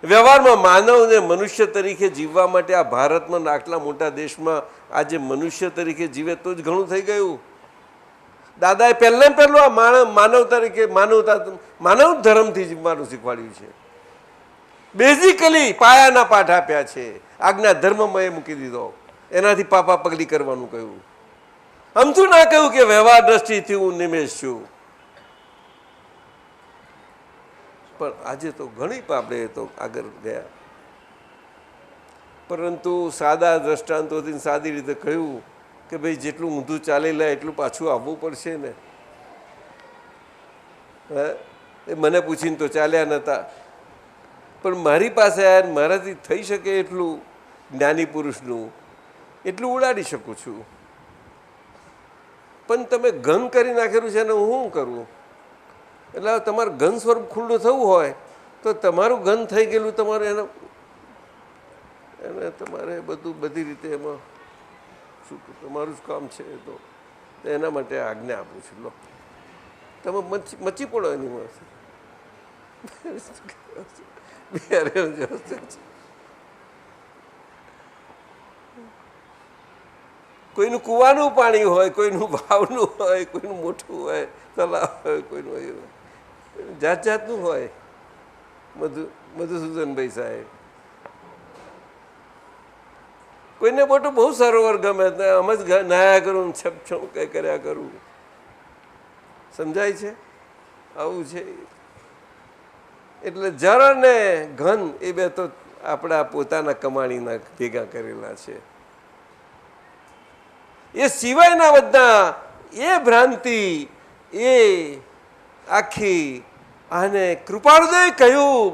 વ્યવહારમાં માનવને મનુષ્ય તરીકે જીવવા માટે આ ભારતમાં આટલા મોટા દેશમાં આજે મનુષ્ય તરીકે જીવે તો જ ઘણું થઈ ગયું. દાદાએ પહેલાં પહેલું આ માનવ તરીકે માનવ ધર્મથી જીવવાનું શીખવાડ્યું છે. બેઝિકલી પાયાના પાઠ આપ્યા છે. આજ્ઞા ધર્મમાં એ મૂકી દીધો, એનાથી પાપા પગલી કરવાનું કહ્યું. અમથું ના કહ્યું કે વ્યવહાર દ્રષ્ટિથી હું નિમેશ છું. પણ આજે તો ઘણી આપણે તો આગળ ગયા, પરંતુ સાદા દ્રષ્ટાંતોથી સાદી રીતે કહ્યું કે ભાઈ જેટલું ઊંધું ચાલી લે એટલું પાછું આવવું પડશે ને. એ મને પૂછીને તો ચાલ્યા નહોતા, પણ મારી પાસે આવ્યા, મારાથી થઈ શકે એટલું જ્ઞાની પુરુષનું એટલું ઉડાડી શકું છું. પણ તમે ઘન કરી નાખેલું છે ને હું શું કરું? એટલે તમારું ઘન સ્વરૂપ ખુલ્લું થવું હોય તો તમારું ઘન થઈ ગયેલું તમારે એને તમારે બધું બધી રીતે એમાં શું તમારું જ કામ છે. તો એના માટે આજ્ઞા આપું છું. લો, તમે મચી પડો એની પાસે. કોઈનું કૂવાનું પાણી હોય, કોઈનું ભાવનું હોય, કોઈનું મોટું હોય, તલાવ હોય, કોઈનું જાત જાતનું હોય. મધુસૂદનભાઈ સાહેબ, કોઈને મોટું બહુ સરોવર ગમે, આમ જ નાયા કરું, છપ કંઈ કર્યા કરું. સમજાય છે? આવું છે. એટલે જળ ને ઘન એ બે તો આપણા પોતાના કમાણીના ભેગા કરેલા છે. એ સિવાયના બધા એ ભ્રાંતિ, એ આખી આને કૃપાળુદેવે કહ્યું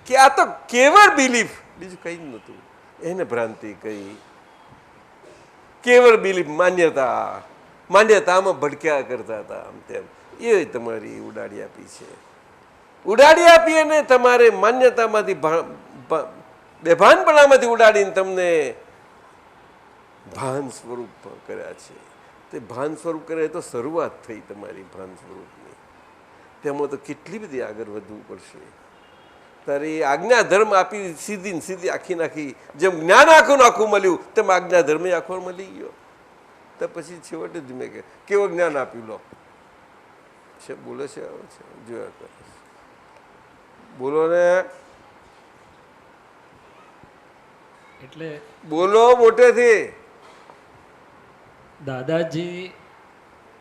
કે આ તો કેવળ બિલીફ, બીજું કંઈ જ નહોતું. એને ભ્રાંતિ કહી. કેવળ બિલીફ, માન્યતામાં ભડક્યા કરતા હતા આમ તેમ. એ તમારી ઉડાડી આપી છે. ઉડાડી આપી અને તમારે માન્યતામાંથી બેભાનપણામાંથી ઉડાડીને તમને ભાન સ્વરૂપ કર્યા છે. તે ભાન સ્વરૂપ કરે તો શરૂઆત થઈ તમારી ભાન સ્વરૂપની. તેમાં તો કેટલી બધી આગળ વધવું પડશે. તારે આજ્ઞા ધર્મ આપી સીધી ને સીધી આખી નાખી. જેમ જ્ઞાન આખું નાખું મળ્યું તેમ આજ્ઞા ધર્મ આખો મળી ગયો. તો પછી છેવટે જ મેં કેવું જ્ઞાન આપ્યું? લો, છે, બોલે છે, આવે છે, જોયા કરે છે. બોલો ને, એટલે બોલો મોટેથી. દાદાજી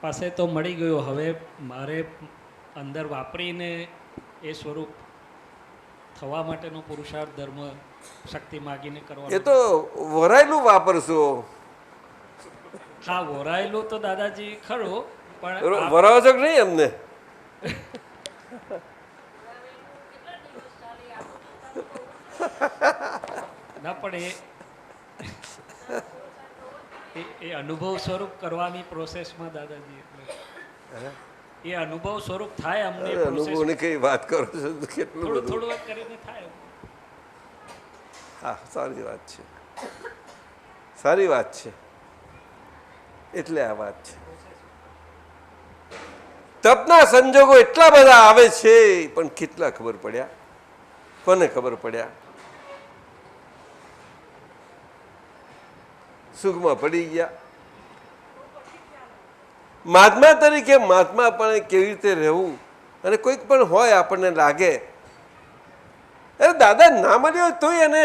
પાસે તો મળી ગયું, હવે મારે અંદર વાપરીને એ સ્વરૂપ થવા માટેનો પુરુષાર્થ ધર્મ શક્તિ માગીને એ કરવાનો. તો વરાયેલું વાપરશો. હા, વોરાયેલું તો દાદાજી ખરું, પણ વરાવો છો કે નહીં અમને? ના, પણ એ અનુભવ સ્વરૂપ કરવાની પ્રોસેસમાં દાદાજી, એટલે એ અનુભવ સ્વરૂપ થાય અમને અનુભવની કઈ વાત કરો છો? કેટલું થોડું બધું. થોડું કરીને થાય. હા, સારી વાત છે, સારી વાત છે. એટલે આ વાત છે. તપના સંજોગો એટલા બધા આવે છે, પણ કેટલા ખબર પડ્યા? કોને ખબર પડ્યા? સુખમાં પડી ગયા. મહાત્મા તરીકે મહાત્મા પણ કેવી રીતે રહેવું, અને કોઈક પણ હોય આપણને લાગે અરે દાદા ના મળ્યો તોય એને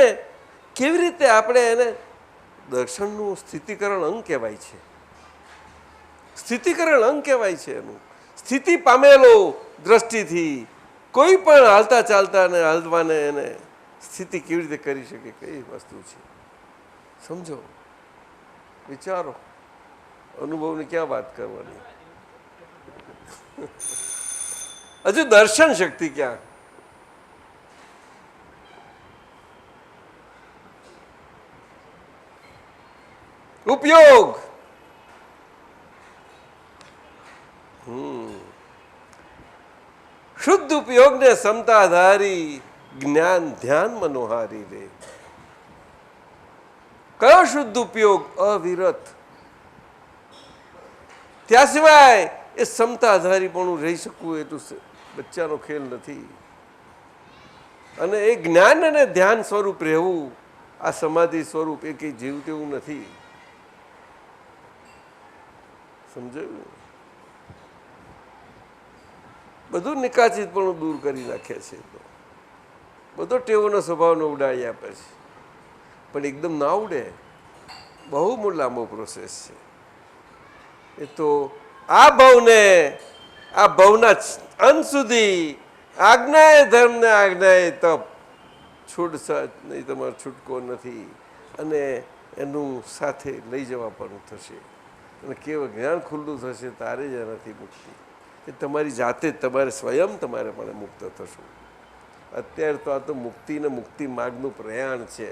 કેવી રીતે આપણે એને દર્શનનું સ્થિતિકરણ અંગ કહેવાય છે. સ્થિતિકરણ અંગ કહેવાય છે એનું. સ્થિતિ પામેલો દ્રષ્ટિથી કોઈ પણ હાલતા ચાલતા ને હાલવાને એને સ્થિતિ કેવી રીતે કરી શકે, કઈ વસ્તુ છે સમજો, વિચારો. અનુભવની ક્યાં વાત કરવાની? હજુ દર્શન શક્તિ ક્યાં? ઉપયોગ. શુદ્ધ ઉપયોગ ને સમતાધારી જ્ઞાન ધ્યાન મનોહારી રે. કયો શુદ્ધ ઉપયોગ? અવિરત. ત્યાં સિવાય એ સમતાધારી પણ રહી શકવું એટલું બચ્ચાનો ખેલ નથી. અને એ જ્ઞાન અને ધ્યાન સ્વરૂપ રહેવું, આ સમાધિ સ્વરૂપ એ કંઈ જીવ તેવું નથી. સમજાયું? બધું નિકાચિત પણ દૂર કરી નાખે છે, બધો ટેવોનો સ્વભાવનો ઉડાડી આપે છે. પણ એકદમ ના ઉડે, બહુ લાંબો પ્રોસેસ છે. એ તો આ ભવને, આ ભવના અંત સુધી આજ્ઞાએ ધર્મ ને આજ્ઞાએ તપ છૂટ નહીં, તમારો છૂટકો નથી. અને એનું સાથે લઈ જવા પણ થશે. અને કેવળ જ્ઞાન ખુલ્લું થશે તારે જ એનાથી મુક્તિ. એ તમારી જાતે જ તમારે સ્વયં તમારે પણ મુક્ત થશો. અત્યારે તો આ તો મુક્તિ ને મુક્તિ માર્ગનું પ્રયાણ છે.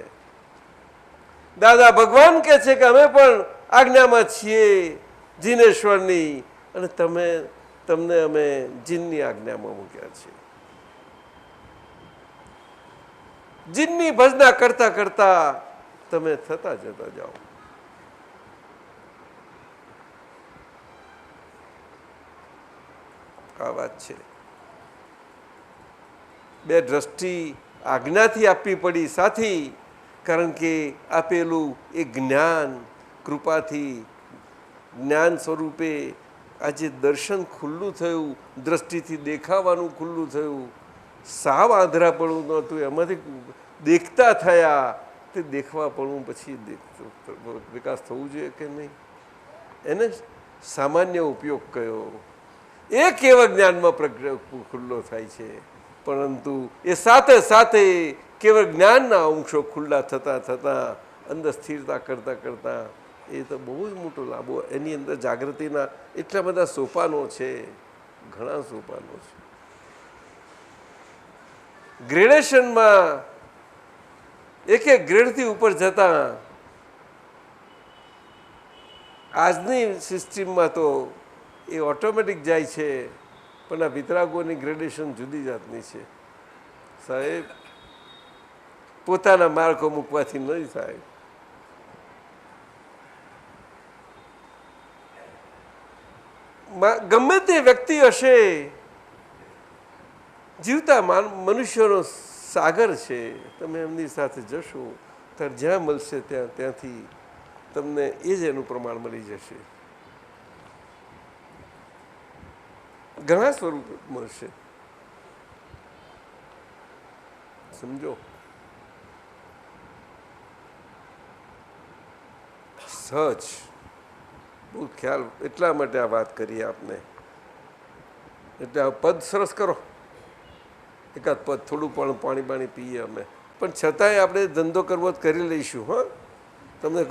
દાદા ભગવાન કહે છે કે અમે પણ આજ્ઞામાં છીએ જીનેશ્વરની, અને તમને અમે જીનની આજ્ઞામાં મૂક્યા છે. જીનની ભજના કરતા કરતા તમે થતા જતા જાઓ. આ વાત છે. બે દ્રષ્ટિ આજ્ઞાથી આપવી પડી સાથી, કારણ કે આપેલું એ જ્ઞાન કૃપાથી જ્ઞાન સ્વરૂપે આજે દર્શન ખુલ્લું થયું, દ્રષ્ટિથી દેખાવાનું ખુલ્લું થયું. સાવ આંધળાપણું નહોતું, એમાંથી દેખતા થયા. તે દેખવાપણું પછી વિકાસ થવું જોઈએ કે નહીં? એને સામાન્ય ઉપયોગ કયો, એ કેવળ જ્ઞાનમાં ખુલ્લો થાય છે. પરંતુ એ સાથે સાથે કેવળ જ્ઞાનના અંશો ખુલ્લા થતાં થતાં અંદર સ્થિરતા કરતાં કરતાં એ તો બહુ જ મોટો લાભો. એની અંદર જાગૃતિના એટલા બધા સોપાનો છે, ઘણા સોપાનો છે. ગ્રેડેશનમાં એક એક ગ્રેડથી ઉપર જતા આજની સિસ્ટમમાં તો એ ઓટોમેટિક જાય છે. પણ આ વિતરાગોની ગ્રેડેશન જુદી જાતની છે સાહેબ. પોતાના માર્કો મૂકવાથી નહીં થાય. ગમે તે વ્યક્તિ હશે, જીવતા મનુષ્યનો સાગર છે. તમે એમની સાથે જશો ત્યારે જ્યાં મળશે ત્યાંથી તમને એ જ એનું પ્રમાણ મળી જશે. ઘણા સ્વરૂપ મળશે. સમજો, સહજ બહુ ખ્યાલ. એટલા માટે આ વાત કરીએ આપને. એટલે આ પદ સરસ કરો, એકાદ પદ થોડું પણ પાણી પીએ અમે, પણ છતાંય આપણે ધંધો કરવો જ કરી લઈશું. હા, તમને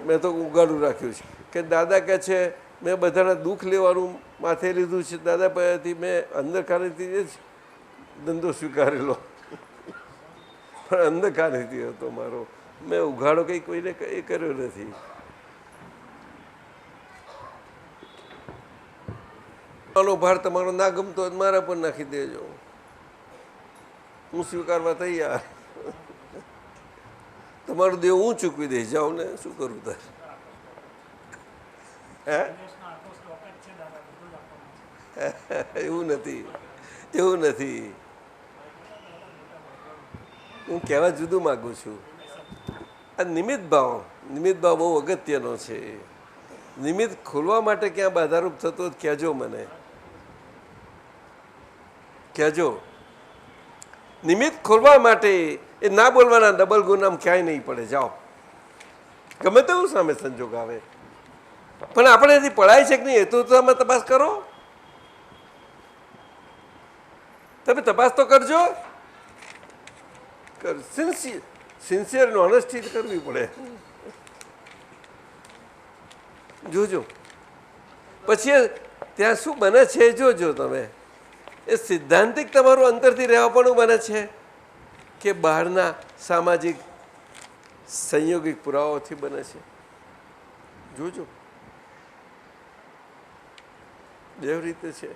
મેં તો ઉગાડું રાખ્યું છે કે દાદા કહે છે મેં બધાના દુઃખ લેવાનું માથે લીધું છે. દાદા પાસેથી મેં અંધકારેથી જ ધંધો સ્વીકારેલો, પણ અંધકારેથી હતો મારો. મેં ઉઘાડો કંઈ કોઈને એ કર્યો નથી. આનો ભાર તમારો ના ગમતો હોય મારા પર નાખી દેજો, હું સ્વીકારવા તૈયાર. તમારું દેવ હું ચૂકવી દઈશ, જાઓ ને, શું કરું તાર? હે, એવું નથી, એવું નથી. હું કહેવા જુદું માગું છું. આ નિમિત્ત ભાવ બહુ અગત્યનો છે. નિમિત્ત ખોલવા માટે ક્યાં બાધારૂપ થતો કહેજો મને, કહેજો. નિમિત્ત ખોલવા માટે એ ના બોલવાના ડબલ ગુનામ ક્યાંય નહીં પડે. જાઓ, ગમે તેવું સામે સંજોગ આવે, પણ આપણે એથી પડાય છે કે નહીં એ તો તમે તપાસ કરો. તમે તપાસ તો કરજો. સિન્સિયર અને ઓનેસ્ટી કરવી પડે. જોજો પછી ત્યાં શું બને છે જોજો તમે. એ સિદ્ધાંતિક તમારું અંતરથી રહેવાપણું બને છે કે બહારના સામાજિક સંયોગિક પુરાવાઓથી બને છે. જોજો, બે રીતે છે.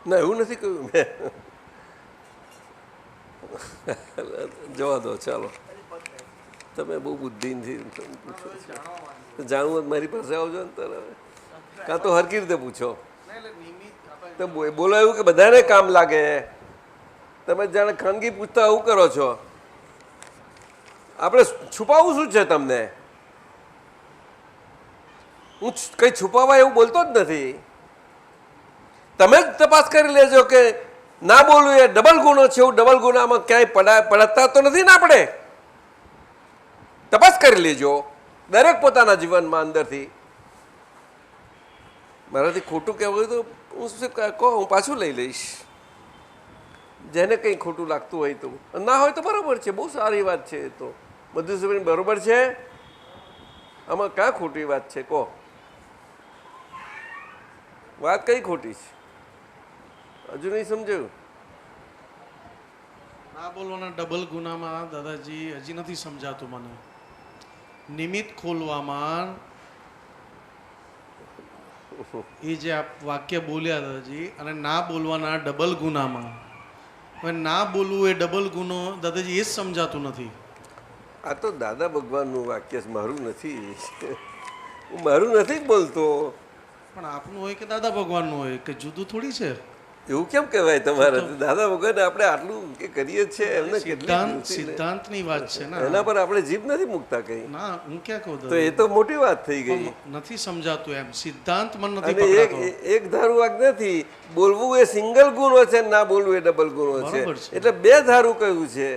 ના, એવું નથી કહ્યું મેં. જવા દો, ચાલો. તમે બહુ બુદ્ધિથી પૂછો છો. જાણવું મારી પાસે આવજો ને તારે, કાં તો હરકી રીતે પૂછો. તો બોલો એવું કે બધાને કામ લાગે. તમે જાણે ખાનગી પૂછતા આવું કરો છો. આપણે છુપાવવું શું છે તમને? હું કંઈ છુપાવવા એવું બોલતો જ નથી. તમે જ તપાસ કરી લેજો કે ના બોલવું એ ડબલ ગુનો છે. એવું ડબલ ગુનામાં ક્યાંય પડતા તો નથી ને. આપણે તપાસ કરી લેજો દરેક પોતાના જીવનમાં અંદરથી. મારાથી ખોટું કહેવું હોય તો હું શું કહો, હું પાછું લઈ લઈશ. જેને કંઈ ખોટું લાગતું હોય તો. ના હોય તો બરાબર છે, બહુ સારી વાત છે. એ તો બધું બરાબર છે. આમાં ક્યાં ખોટી વાત છે? કહો, વાત કઈ ખોટી છે? હજુ નહીં સમજાયું? ના બોલવાના ડબલ ગુનામાં દાદાજી હજી નથી સમજાતું મને. નિમિત્ત ખોલવામાં એ જે આપ વાક્ય બોલ્યા દાદાજી, અને ના બોલવાના ડબલ ગુનામાં, હવે ના બોલવું એ ડબલ ગુનો દાદાજી એ જ સમજાતું નથી. આ તો દાદા ભગવાનનું વાક્ય છે, મારું નથી. હું મારું નથી જ બોલતો. પણ આપનું હોય કે દાદા ભગવાનનું હોય કે જુદું થોડી છે? એવું કેમ કહેવાય તમારે? દાદા વગર આપણે આટલું કે કરીએ છીએ એમને સિદ્ધાંતની વાત છે ને, એના પર આપણે જીભ નથી મૂકતા કઈ. ના, હું ક્યાં કહું તો એ તો મોટી વાત થઈ ગઈ. નથી સમજાતું એમ. સિદ્ધાંત મને નથી અને પકડાતો. એક ધારું વાક નથી. બોલવું એ સિંગલ ગુનો છે, ના બોલવું એ ડબલ ગુનો છે. એટલે બે ધારું કહ્યું છે.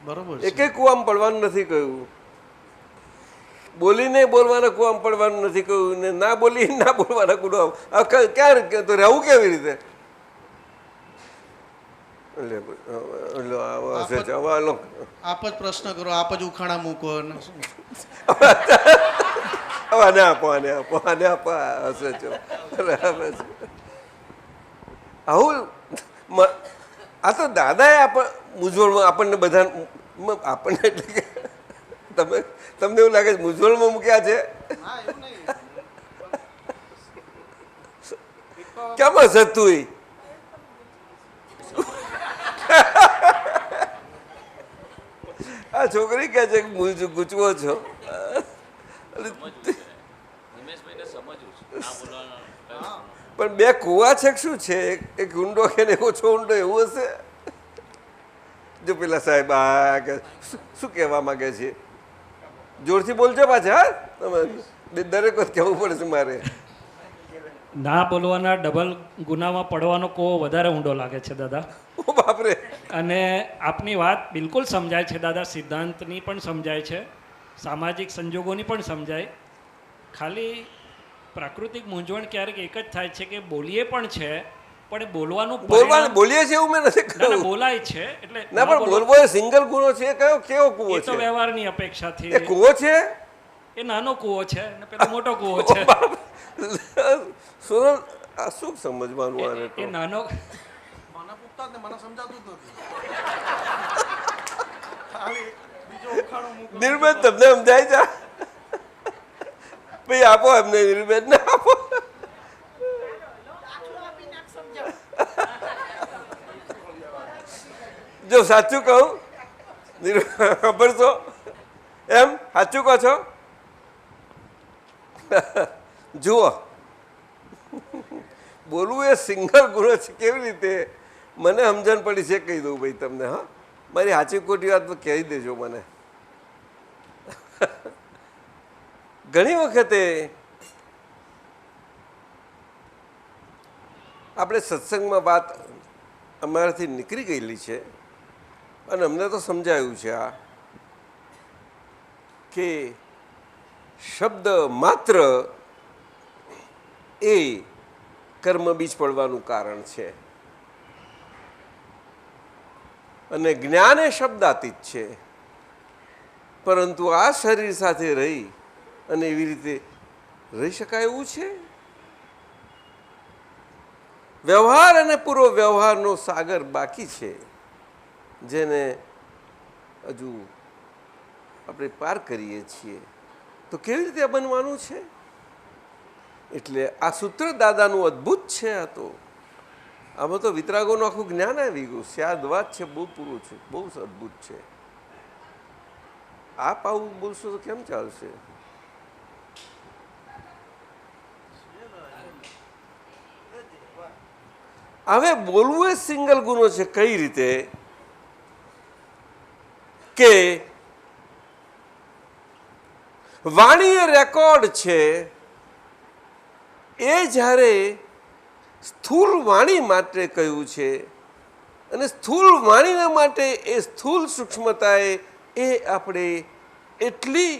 બરોબર. એકે કુવામાં પડવાનું નથી કહ્યું. બોલીને બોલવાના કુવામાં પડવાનું નથી કહ્યું, ને ના બોલી ના બોલવાના કુવામાં. ક્યારે તો રહેવું કેવી રીતે? આપ જ પ્રશ્ન કરો, આપ જ ઉખાણા મૂકો. આને આપો, આને આપો, આને આપો. હશે છો આવું. આ તો દાદાએ મૂંઝવણમાં આપણને બધા, આપણને એટલે કે તમને એવું લાગે છે મૂંઝવણમાં મૂક્યા છે? કેમ હશે તું? આ છોકરી કહે છે કે ગૂંચવો છો. પણ બે કુવા છે શું છે? એક ઊંડો કે ઓછો ઊંડો એવું હશે? જો પેલા સાહેબ આ શું કહેવા માંગે છે? જોરથી બોલજો પાછા. હા, તમે દરેક વખત કહેવું પડે છે મારે. ના બોલવાના ડબલ ગુનામાં પડવાનો કોવો વધારે ઊંડો લાગે છે દાદા. ઓ બાપરે. અને આપની વાત બિલકુલ સમજાય છે દાદા, સિદ્ધાંતની પણ સમજાય છે, સામાજિક સંજોગોની પણ સમજાય. ખાલી પ્રાકૃતિક મૂંઝવણ ક્યારેક એક જ થાય છે કે બોલીએ પણ છે પણ એ બોલવાનું બોલીએ છે એવું મેં નથી ના, કહ્યું. બોલાય છે એટલે ના, પણ બોલવો એ સિંગલ કુવો છે. કયો કેવો કુવો એ તો છે? વ્યવહારની અપેક્ષાથી એ કુવો છે? એ નાનો કૂવો છે અને પેલો મોટો કૂવો છે. સુરલ, આ શું સમજવાનું આને એ તો? નાનો મને પૂછતા જ ને મને સમજાતું જ નથી. ખાલી બીજો ઉખાણો મૂકો. નિર્ભેદ તમને સમજાય છે? ભાઈ આપો એમને, નિર્ભેદ ને આપો. જો સાચું કહું, ખબર છો એમ સાચું કહો છો? જુઓ, બોલવું એ સિંગલ ગુનો છે. કેવી રીતે મને સમજણ પડી છે કહી દઉં ભાઈ તમને. હા, મારી સાચી ખોટી વાત કહી દેજો મને. ઘણી વખતે આપણે સત્સંગમાં વાત અમારાથી નીકળી ગયેલી છે અને અમને તો સમજાયું છે આ કે શબ્દ માત્ર એ કર્મ બીજ પડવાનું કારણ છે અને જ્ઞાન એ શબ્દાતીત છે. પરંતુ આ શરીર સાથે રહી અને એવી રીતે રહી શકાય એવું છે? વ્યવહાર અને પૂર્વ વ્યવહારનો સાગર બાકી છે, જેને હજુ આપણે પાર કરીએ છીએ. તો કેવી રીતે બનવાનું છે? એટલે આ સૂત્ર દાદાનું અદ્ભુત છે. આ તો આમાં તો વિતરાગોનું આખું જ્ઞાન આવી ગયું. સ્યાદ વાત છે, બહુ પૂરું છે, બહુ અદ્ભુત છે. આપ આવું બોલશો તો કેમ ચાલશે? હવે બોલવું એ સિંગલ ગુનો છે. કઈ રીતે કે વાણી એ રેકોર્ડ છે. એ જ્યારે સ્થૂળ વાણી માટે કહ્યું છે અને સ્થૂળ વાણીના માટે એ સ્થૂળ સૂક્ષ્મતાએ એ આપણે એટલી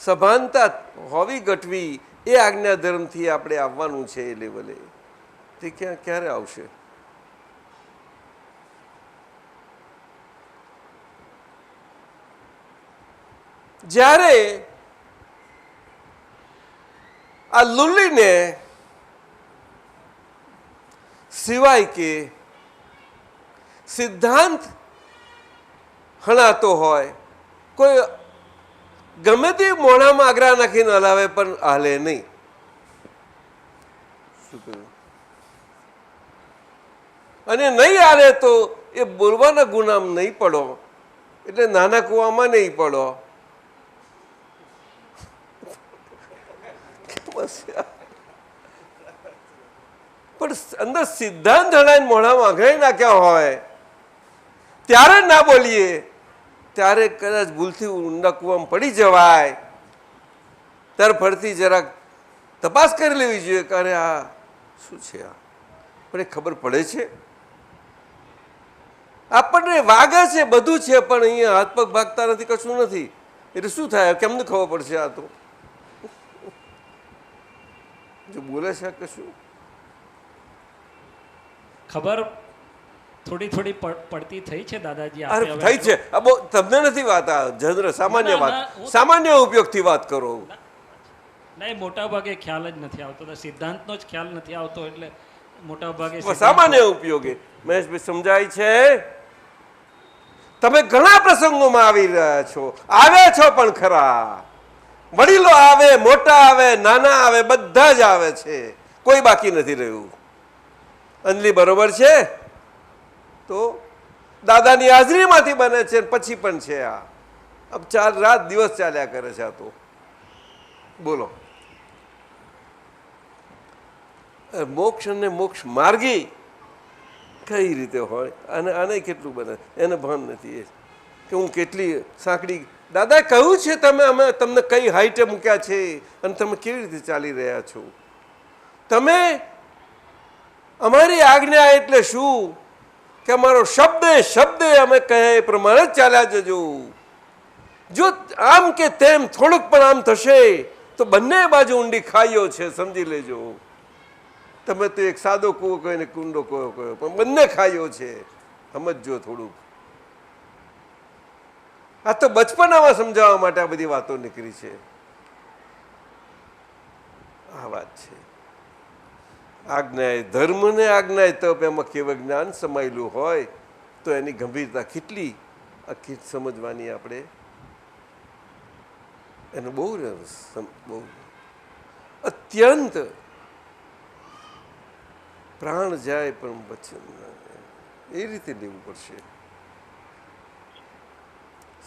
સભાનતા હોવી ગઠવી એ આજ્ઞાધર્મથી આપણે આવવાનું છે એ લેવલે. તે ક્યારે આવશે? જ્યારે આ લુલીને સિવાય કે સિદ્ધાંત હણાતો હોય, કોઈ ગમે તે મોઢામાં આગ્રા નાખીને હલાવે પણ હાલે નહીં. શું કહ્યું? અને નહીં હાલે તો એ બોલવાના ગુનામ નહીં પડો, એટલે નાના કૂવામાં નહીં પડો. પણ અંદર સિદ્ધાંત હણાઈને મોઢામાં આઘરાઈ નાખ્યા હોય ત્યારે ના બોલીએ, ત્યારે કદાચ ભૂલથી ઊંડા કૂવામાં પડી જવાય. ત્યારે ફરતી જરાક તપાસ કરી લેવી જોઈએ કે અરે આ શું છે, આ પણ એ ખબર પડે છે. આપણને વાગે છે, બધું છે, પણ અહીંયા હાથ પગ ભાગતા નથી, કશું નથી. એટલે શું થાય? કેમને ખબર પડશે? આ તો જો બોલે છે કશું ખબર થોડી થોડી પડતી થઈ છે દાદાજી. અરે થઈ છે. તમને નથી વાત, આ જનરલ સામાન્ય વાત, સામાન્ય ઉપયોગથી વાત કરો. નહીં, મોટા ભાગે ખ્યાલ જ નથી આવતો, સિદ્ધાંતનો જ ખ્યાલ નથી આવતો, એટલે મોટા ભાગે સામાન્ય ઉપયોગે. મહેશભાઈ સમજાય છે? તમે ઘણા પ્રસંગોમાં આવી રહ્યા છો, આવે છો પણ ખરા. વડીલો આવે, મોટા આવે, નાના આવે, બધા જ આવે છે, કોઈ બાકી નથી રહ્યું. અંજલિ બરોબર છે? તો દાદાની હાજરીમાંથી બને છે, પછી પણ છે. આ રાત દિવસ ચાલ્યા કરે છે. આ તો બોલો, મોક્ષ અને મોક્ષ માર્ગી કઈ રીતે હોય અને આને કેટલું બને એને ભાન નથી એ કે હું કેટલી સાંકડી. દાદાએ કહ્યું છે તમે અમે તમને કઈ હાઈટે મૂક્યા છે અને તમે કેવી રીતે ચાલી રહ્યા છો. તમે અમારી આજ્ઞા એટલે શું કે અમારો શબ્દે અમે કહે એ પ્રમાણે જ ચાલ્યા જજો. જો આમ કે તેમ થોડુંક પણ આમ થશે તો બંને બાજુ ઊંડી ખાઈઓ છે, સમજી લેજો. તમે તો એક સાદો કૂવો કહો ને કુંડો કહો પણ બંને ખાઈઓ છે, સમજજો થોડુંક. આ તો બચપનામાં સમજાવવા માટે આ બધી વાતો નીકળી છે. આ વાત છે. આજ્ઞાએ ધર્મ ને આજ્ઞાએ તપ એમાં કેવળ જ્ઞાન સમાયેલું હોય તો એની ગંભીરતા કેટલી આખી સમજવાની આપણે. એને બહુ અત્યંત પ્રાણ જાય પણ વચન એ રીતે લેવું પડશે.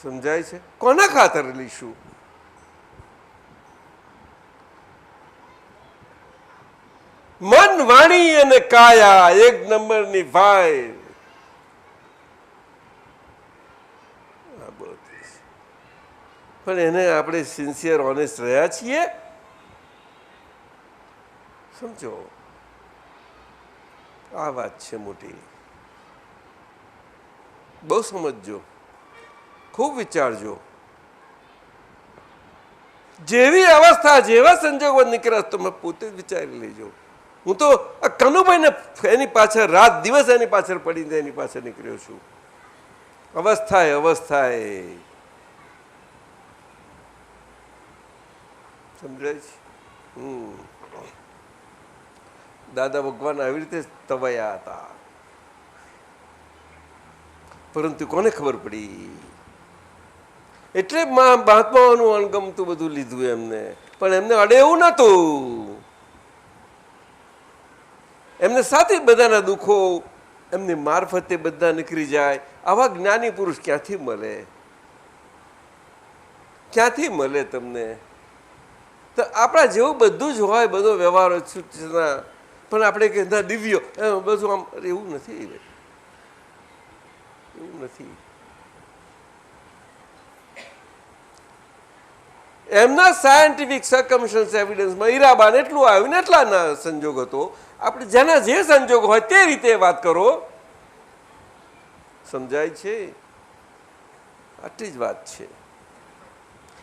સમજાય છે? કોના ખાતર લઈશું? મન, વાણી અને કાયા એક નંબરની ફાઇલ. પણ એને આપણે સિન્સિયર ઓનેસ્ટ રહ્યા છીએ? સમજો, આ વાત છે મોટી. બહુ સમજજો, ખૂબ વિચારજો. જેવી અવસ્થા જેવા સંજોગો નીકળે તમે પોતે જ વિચારી લેજો. હું તો આ કનુભાઈને એની પાછળ રાત દિવસ એની પાછળ પડીને એની પાછળ નીકળ્યો છું. અવસ્થાએ સમજાય છે? દાદા ભગવાન આવી રીતે તવાયા હતા, પરંતુ કોને ખબર પડી? એટલે મહાત્માઓનું અણગમતું બધું લીધું એમને. પણ એમને અડે એવું નતું. એમને સાથે બધાના દુઃખો એમની મારફતે બધા નીકળી જાય. આવા જ્ઞાની પુરુષ ક્યાંથી મળે? ક્યાંથી મળે તમને? તો આપણા જેવું બધું જ હોય, બધો વ્યવહાર સૂચના, પણ આપણે કે ના દિવ્યો બધું આમ એવું નથી. એવું નથી. એમના સાયન્ટિફિક સર્કમસ્ટન્સ એવિડન્સમાં હીરાબાન એટલું આવ્યું ને એટલાના સંજોગ હતો. આપણે જેના જે સંજોગ હોય તે રીતે વાત કરો. સમજાય છે? આટલી જ વાત છે.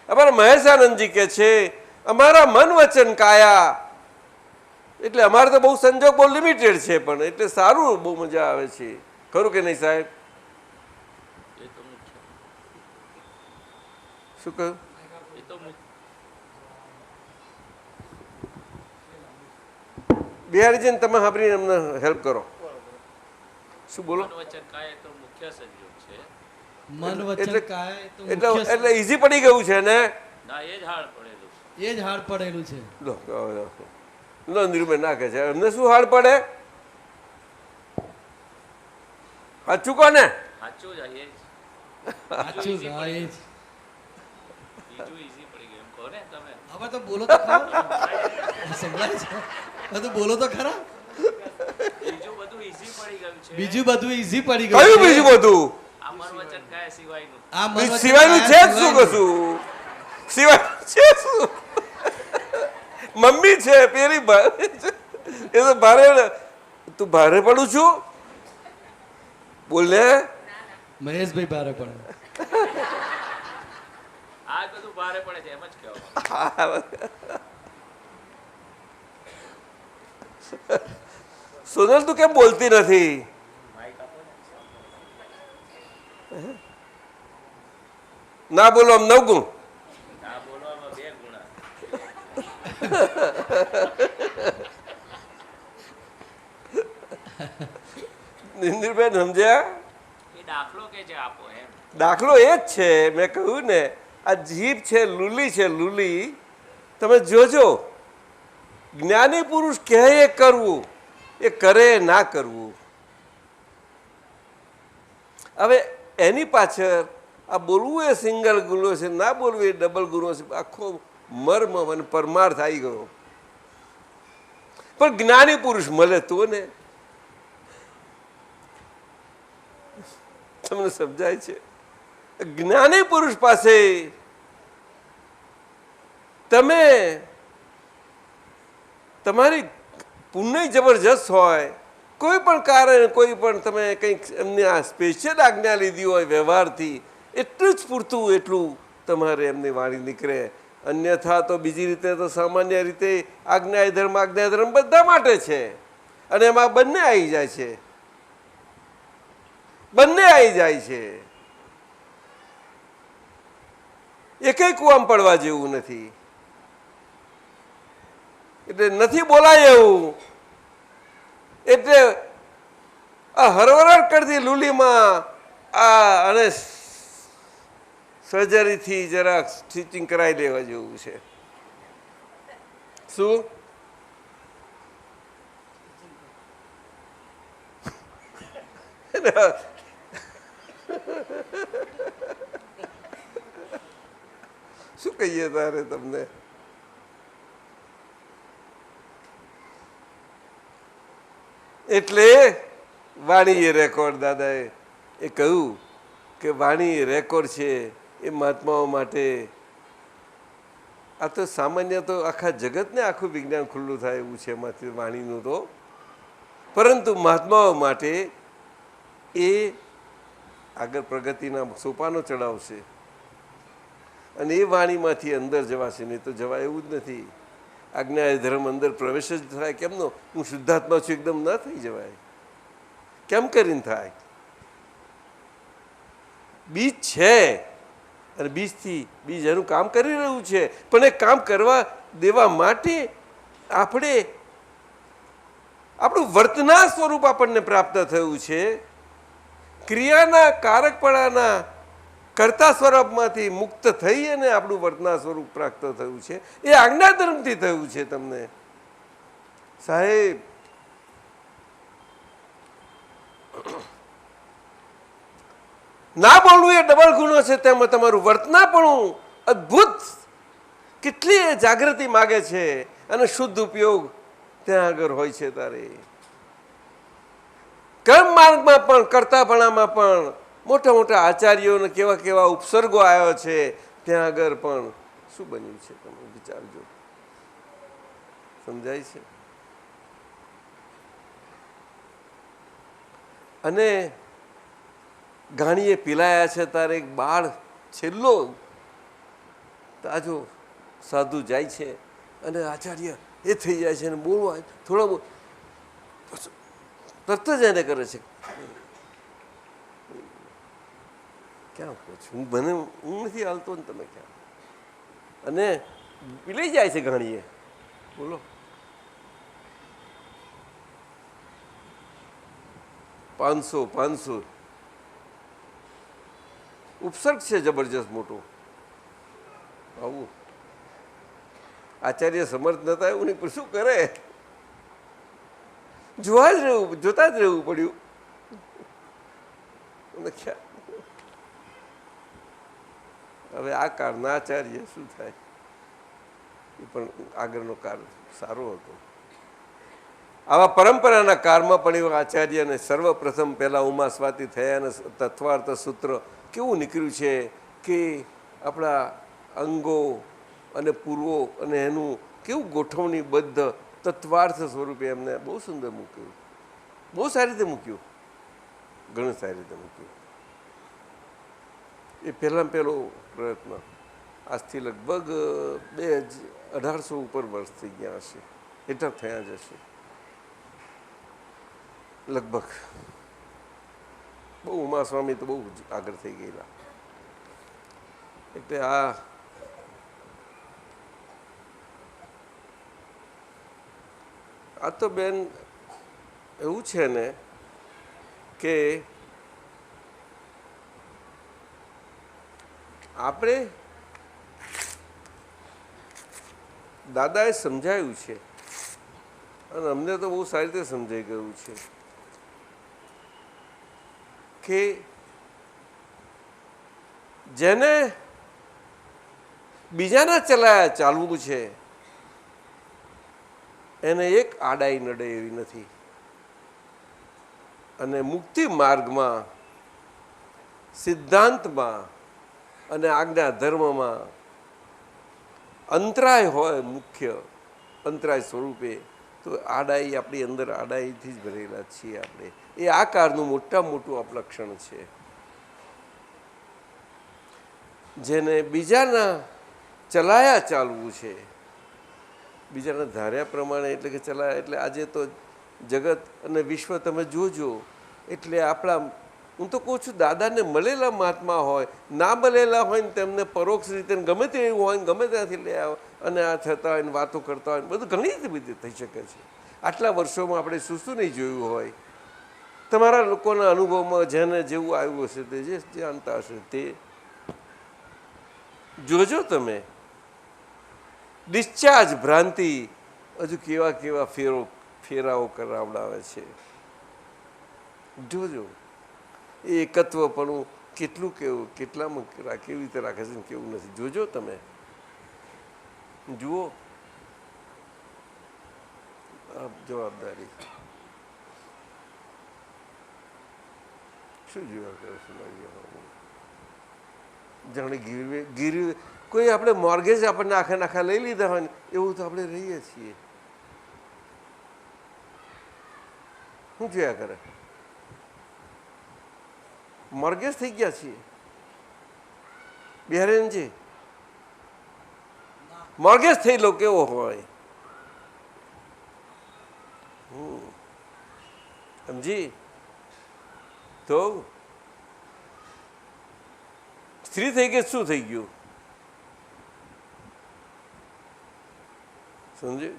અમારા મહેશાનંદજી કે છે અમારા મન, વચન, કાયા એટલે અમારે તો બહુ સંજોગ બહુ લિમિટેડ છે, પણ એટલે સારું, બહુ મજા આવે છે. ખરું કે નહીં સાહેબ? શું કહ્યું? બિહારીજીને તમે સાંભળીને અમને હેલ્પ કરો. શું બોલો? એટલે ઈઝી પડી ગયું છે ને? એ જ હાડ પડેલું છે. નિરૂબેન નાખે છે એમને શું હાડ પડે? સાચું કહો ને? હવે તો બોલો તો ખરા. સંભળાય છે? બધું બોલો તો ખરા. બીજું બધું ઈઝી પડી ગયું. કયું બીજું બધું? સિવાયનું છે જ શું? કશું સિવાય છે શું? મમ્મી છે પેલી એ તો ભારે. તું ભારે પડું છું? બોલ ને મહેશભાઈ. ભારે પડે. સોનલ તું કેમ બોલતી નથી? ના બોલો આમ 9 ગુણ. નિંદરબેન સમજ્યા? દાખલો એ જ છે. મેં કહ્યું ને આ જીભ છે લૂલી છે, લૂલી. તમે જોજો, જ્ઞાની પુરુષ કહે એ કરવું, એ કરે ના કરવું. હવે એની પાછળ આ બોલવું એ સિંગલ ગુનો છે, ના બોલવું એ ડબલ ગુનો છે. આખો મર્મ અને પરમાર્થ આવી ગયો. પણ જ્ઞાની પુરુષ મળે તો ને તમને સમજાય છે? જ્ઞાની પુરુષ પાસે તમે તમારી પુણ્ય જબરજસ્ત હોય, કોઈ પણ કારણ, કોઈ પણ તમે કંઈક એમની આ સ્પેશિયલ આજ્ઞા લીધી હોય વ્યવહારથી, એટલું જ પૂરતું એટલું તમારે એમની વાણી નીકળે. અન્યથા તો બીજી રીતે તો સામાન્ય રીતે આજ્ઞા ધર્મ બધા માટે છે, અને એમાં બંને આવી જાય છે, બંને આવી જાય છે. એકેય કૂવામાં પડવા જેવું નથી. એટલે નથી બોલાય એવું. એટલે આ હરવરાટ કરતી લૂલીમાં આ અને સર્જરીથી જરાક સ્ટિચિંગ કરાવી લેવા જેવું છે. શું? શું કહીએ તારે તમને? એટલે વાણી એ રેકોર્ડ, દાદાએ એ કહ્યું કે વાણી રેકોર્ડ છે એ મહાત્માઓ માટે. આ તો સામાન્ય તો આખા જગતને આખું વિજ્ઞાન ખુલ્લું થાય એવું છે એમાંથી વાણીનું તો, પરંતુ મહાત્માઓ માટે એ આગળ પ્રગતિના સોપાનો ચડાવશે, અને એ વાણીમાંથી અંદર જવાશે. નહીં તો જવાય એવું જ નથી. આજ્ઞા ધર્મ અંદર પ્રવેશ જ થાય કેમનો? હું શુદ્ધાત્મા છું એકદમ ન થઈ જવાય. કેમ કરીને થાય? બીજ છે, અને બીજથી બીજ એનું કામ કરી રહ્યું છે, પણ એ કામ કરવા દેવા માટે આપણે આપણું વર્તના સ્વરૂપ આપણને પ્રાપ્ત થયું છે. ક્રિયાના કારકપણાના કર્તા સ્વરૂપમાંથી મુક્ત થઈ અને આપણું વર્તના સ્વરૂપ પ્રાપ્ત થયું છે. એ આજ્ઞાધર્મથી થયું છે. તમને સાહેબ, ના બોલવું એ ડબલ ગુનો છે. તેમાં તમારું વર્તનાપણું અદ્ભુત, કેટલી જાગૃતિ માગે છે, અને શુદ્ધ ઉપયોગ ત્યાં આગળ હોય છે. તારે કર્મ માર્ગમાં પણ કર્તાપણામાં પણ મોટા મોટા આચાર્યોને કેવા કેવા ઉપસર્ગો આવ્યો છે. ત્યાં આગળ પણ શું બન્યું છે તમે વિચારજો. સમજાય છે? અને ગાણીએ પીલાયા છે. તારે એક બાળ છેલ્લો તાજો સાધુ જાય છે, અને આચાર્ય એ થઈ જાય છે, અને બોલવા થોડા બહુ તરત જ એને કરે છે. ક્યાં કહો છો? હું નથી હાલતો ને તમે ક્યાં? અને પીલાઈ જાય છે ઘણીએ. બોલો, 500 ઉપસર્ગ છે જબરજસ્ત મોટો. આવું આચાર્ય સમર્થ નતા એવું નહીં, પણ શું કરે? જોતા જ રહેવું પડ્યું. હવે આ કાળના આચાર્ય શું થાય? એ પણ આગળનો કાળ સારો હતો. આવા પરંપરાના કાળમાં પણ એવા આચાર્યને સર્વપ્રથમ પહેલાં ઉમા સ્વાતિ થયા, અને તત્વાર્થ સૂત્ર કેવું નીકળ્યું છે કે આપણા અંગો અને પૂર્વો અને એનું કેવું ગોઠવણીબદ્ધ તત્વાર્થ સ્વરૂપે એમને બહુ સુંદર મૂક્યું, બહુ સારી રીતે મૂક્યું, ઘણું સારી રીતે મૂક્યું. એ પહેલાં પહેલો પ્રયત્ન આજથી લગભગ 1800 ઉપર વર્ષ થઈ ગયા હશે, એટલા થયા જ હશે લગભગ. બહુ ઉમા સ્વામી તો બહુ આગળ થઈ ગયેલા. એટલે આ તો બેન એવું છે ને કે આપણે દાદાએ સમજાયું છે, અને અમને તો બહુ સારી રીતે સમજાઈ ગયું છે કે જેને બીજાના ચલાયા ચાલવું છે એને એક આડાઈ નડે એવી નથી. અને મુક્તિ માર્ગમાં સિદ્ધાંતમાં અને આજ્ઞા ધર્મમાં અંતરાય હોય, મુખ્ય અંતરાય સ્વરૂપે, તો આડાઈ આપણી અંદર આડાઈથી જ ભરેલા છીએ આપણે. એ આ કાળનું મોટામાં મોટું અપલક્ષણ છે, જેને બીજાના ચલાયા ચાલવું છે, બીજાના ધાર્યા પ્રમાણે, એટલે કે ચલાયા એટલે આજે તો જગત અને વિશ્વ તમે જોજો, એટલે આપણા, હું તો કહું છું, દાદાને મળેલા મહાત્મા હોય, ના મળેલા હોય ને તેમને પરોક્ષ રીતે ગમે તે એવું હોય ને ગમે ત્યાંથી લઈ આવે અને આ થતા હોય ને વાતો કરતા હોય, બધું ઘણી રીતે થઈ શકે છે. આટલા વર્ષોમાં આપણે શું શું નહીં જોયું હોય. તમારા લોકોના અનુભવમાં જેને જેવું આવ્યું હશે તે જે જાણતા હશે તે જોજો તમે. ડિસ્ચાર્જ ભ્રાંતિ હજુ કેવા કેવા ફેરાઓ કરાવડાવે છે, જોજો. એ એકત્વપણું કેટલું કેવું, કેટલામાં કેવી રીતે રાખે છે ને કેવું નથી, જોજો તમે, જુઓ. જવાબદારી શું જોયા કરો છો? જાણે ગીરવે કોઈ આપણે મોર્ગેજ આપણને આખા નાખા લઈ લીધા હોય ને એવું તો આપણે રહીએ છીએ. શું જોયા કરે? મોર્ગેજ થઈ ગયા છીએ. બિહારીજી મોર્ગેજ થયેલો કેવો હોય, સમજી? તો સ્ત્રી થઈ ગઈ, શું થઈ ગયું? સમજ્યું?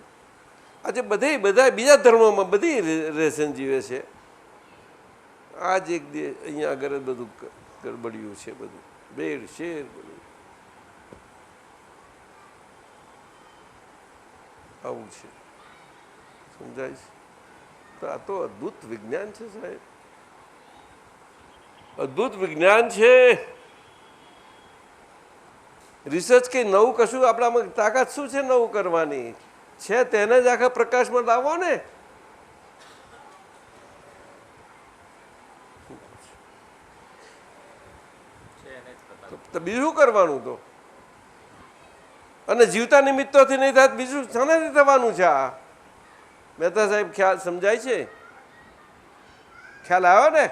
આજે બધા બીજા ધર્મોમાં બધી રહેશન જીવે છે. આ જ એક અહીંયા આગળ બધું ગડબડિયું છે, બધું બેડ શેર બધું આવું છે, સમજાય છે? તો આ તો અદ્ભુત વિજ્ઞાન છે સાહેબ, અદ્ભુત વિજ્ઞાન છે. રિસર્ચ કંઈ નવું કશું આપણામાં તાકાત શું છે નવું કરવાની છે, તેને જ આખા પ્રકાશમાં લાવો ને. તો બીજું કરવાનું તો, અને જીવતા નિમિત્તોથી નહીં થાય બીજું શાનાથી થવાનું છે? આ મહેતા સાહેબ ખ્યાલ સમજાય છે? ખ્યાલ આવ્યો ને?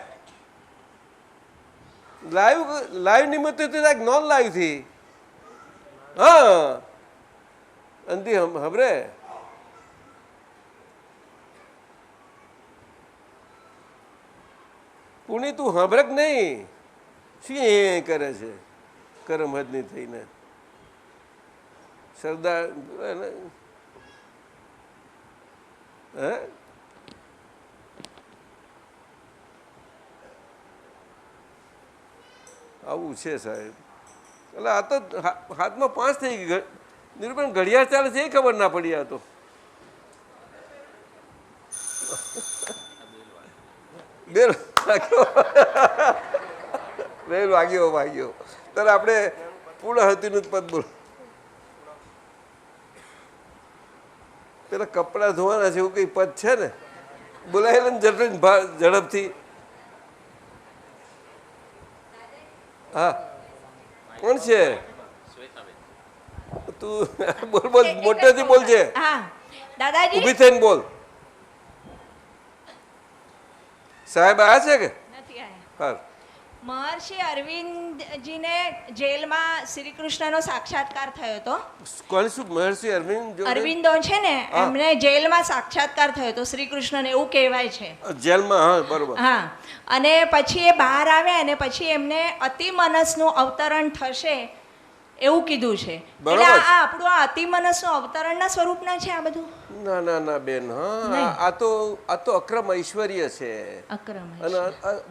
લાઈવ નિમિત્તથી થાય નોન લાઈવથી? હા, અંતિ હબરે પુણી તું હબરક નહીં, શું એ કરે છે કરમ હદની થઈને? સરદાર હે આવું છે સાહેબ. એટલે આ તો હાથમાં 5 થઈ ગઈ. નિરૂપણ ઘડિયાળ ચાલે છે એ ખબર ના પડી. આ તો બેલ વાગ્યો. ત્યારે આપણે પૂર્ણ હતીનું જ પદ બોલ. પેલા કપડા ધોવાના છે એવું કઈ પદ છે ને, બોલાયેલ ને ઝડપથી. હા, કોણ છે તું? બોલ મોટેથી બોલ છે. દાદાજી ઊભી થઈને બોલ. સાહેબ આવ્યા છે કે નથી આયા? હા. મહર્ષિ અરવિંદજીને જેલમાં શ્રી કૃષ્ણનો સાક્ષાત્કાર થયો હતો. કોણ? શું મહર્ષિ અરવિંદો છે ને, એમને જેલમાં સાક્ષાત્કાર થયો હતો શ્રી કૃષ્ણને, એવું કહેવાય છે. જેલમાં? હા, બરોબર. હા, અને પછી એ બહાર આવ્યા અને પછી એમને અતિમનસનું અવતરણ થશે એવું કીધું છે. એટલે આ આપણું આ અતિમનસનું અવતરણના સ્વરૂપના છે આ બધું? ના બેન, હા, આ તો અક્રમ ઐશ્વર્ય છે. અને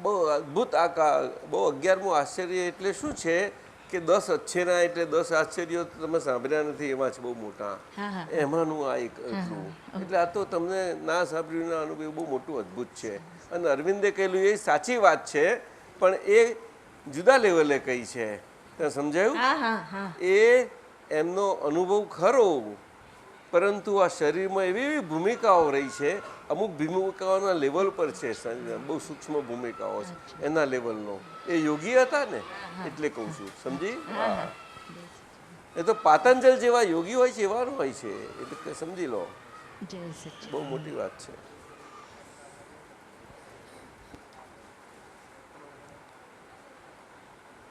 બહુ અદભુત બહુ 11મું આશ્ચર્ય. એટલે શું છે કે 10 અચ્છેરા એટલે 10 આશ્ચર્યો તમે સાંભળ્યા નથી એમાં છે બહુ મોટા. એમાંનું આ એક એટલું. એટલે આ તો તમને ના સાંભળ્યું અનુભવ બહુ મોટું અદભુત છે. અને અરવિંદે કહેલું એ સાચી વાત છે, પણ એ જુદા લેવલે કહી છે. સમજાયું? એ એમનો અનુભવ ખરો, પરંતુ આ શરીરમાં એવી એવી ભૂમિકાઓ રહી છે, અમુક ભૂમિકાઓના લેવલ પર છે, બહુ સૂક્ષ્મ ભૂમિકાઓ છે એના લેવલનો. એ યોગી હતા ને એટલે કહું છું, સમજી? હા, એ તો પાતંજલ જેવા યોગી હોય છે એવાનો હોય છે, એટલે સમજી લો. બહુ મોટી વાત છે.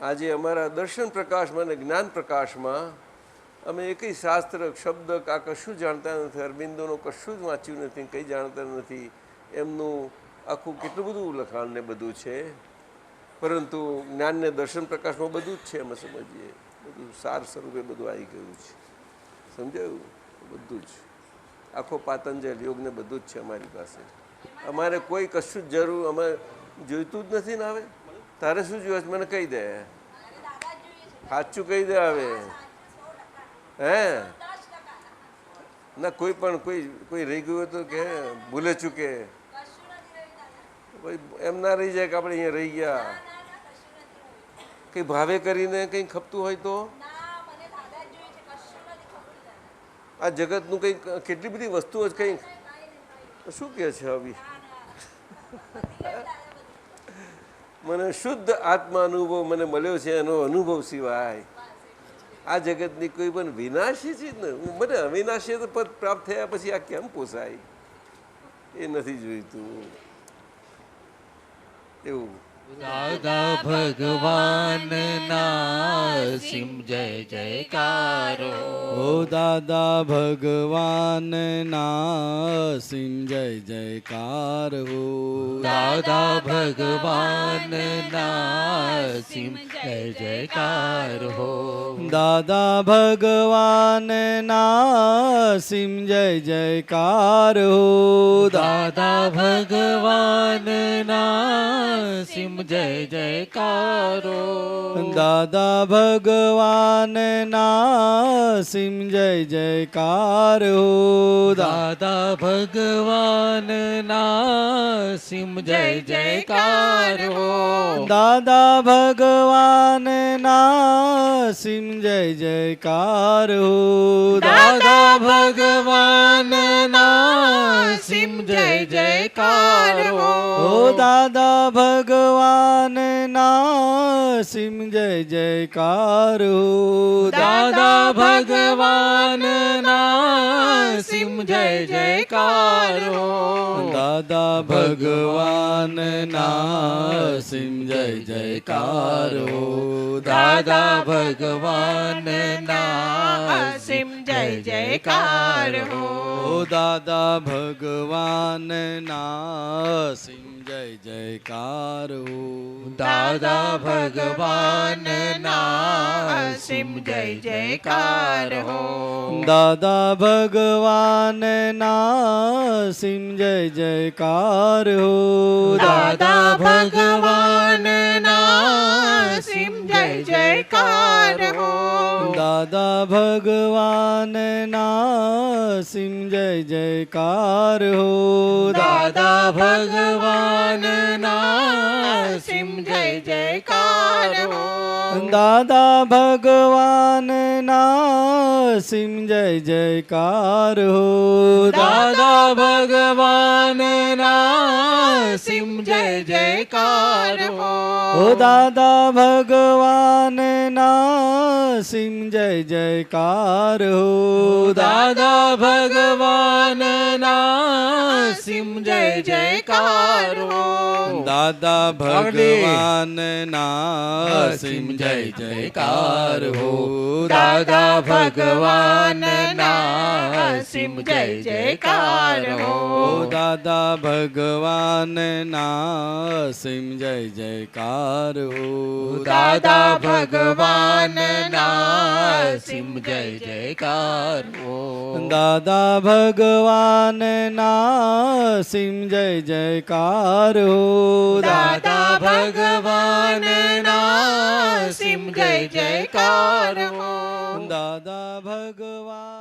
આજે અમારા દર્શન પ્રકાશમાં અને જ્ઞાન પ્રકાશમાં અમે એકય શાસ્ત્ર શબ્દ આ કશું જાણતા નથી, અરબિંદોનું કશું જ વાંચ્યું નથી, કંઈ જાણતા નથી. એમનું આખું કેટલું બધું લખાણ ને બધું છે, પરંતુ જ્ઞાનને દર્શન પ્રકાશમાં બધું જ છે. અમે સમજીએ બધું સાર સ્વરૂપે બધું આવી ગયું છે, સમજાયું? બધું જ આખો પાતંજલ યોગને બધું જ છે અમારી પાસે. અમારે કોઈ કશું જ જરૂર અમારે જોઈતું જ નથી ને. આવે તારે શું જોઈએ મને કહી દે, સાચું કહી દે. હવે હે ના કોઈ પણ કોઈ રહી ગયું તો કે ભૂલે ચૂકે એમ ના રહી જાય કે આપણે અહીંયા રહી ગયા. કંઈ ભાવે કરીને કંઈ ખપતું હોય તો આ જગતનું કંઈ કેટલી બધી વસ્તુઓ જ કંઈ શું કહે છે હવે. મને શુદ્ધ આત્મા અનુભવ મને મળ્યો છે, એનો અનુભવ સિવાય આ જગતની કોઈ પણ વિનાશી ચીજ ને મને અવિનાશી પદ પ્રાપ્ત થયા પછી આ કેમ પોસાય? એ નથી જોઈતું એવું. દાદા ભગવાનના સિમ જય જયકારો. ઓ દાદા ભગવાનના સિમ જય જયકાર હો. દાદા ભગવાનના સિમ જય જયકાર હો. દાદા ભગવાનના સિમ જય જયકાર હો. દાદા ભગવાનના સિમ જય જયકારો. દાદા ભગવાનના સિમ જય જયકાર હો. દાદા ભગવાનના સિમ જય જયકારો. દાદા ભગવાનના સિમ જય જયકાર હો. દાદા ભગવાનના સિમ જય જયકારો. ઓ દાદા ભગવાનના સિમ જય જયકાર હો. દાદા ભગવાનના સિમ જય જયકારો. દાદા ભગવાનના સિમ જય જયકાર હો. દાદા ભગવાનના સિમ જય જયકારો. ઓ દાદા ભગવાનના સિમ જય જયકાર હો. દાદા ભગવાનના સિમ જય જયકારો. દાદા ભગવાનના સિમ જય જયકાર હો. દાદા ભગવાનના સિમ જય જયકારો. દાદા ભગવાનના સિમ જય જયકાર હો. દાદા ભગવાનના સિમ જય જયકારો. દાદા ભગવાનના સિમ જય જયકાર હો. દાદા ભગવાનના સિમ જય જયકારો. ઓ દાદા ભગવાનના સિમ જય જયકાર હો. દાદા ભગવાનના સિમ જય જયકારો. દાદા ભગવાનના સિમ જય જયકાર હો. દાદા ભગવાનના સિમ જય જયકારો. દાદા ભગવાનના સિમ જય જયકાર હો. દાદા ભગવાનના સિમ જય જયકારો. દાદા ભગવાનના સિમ જય જયકાર હો. દાદા ભગવાનના સિમ જય જયકારો. દાદા ભગવાન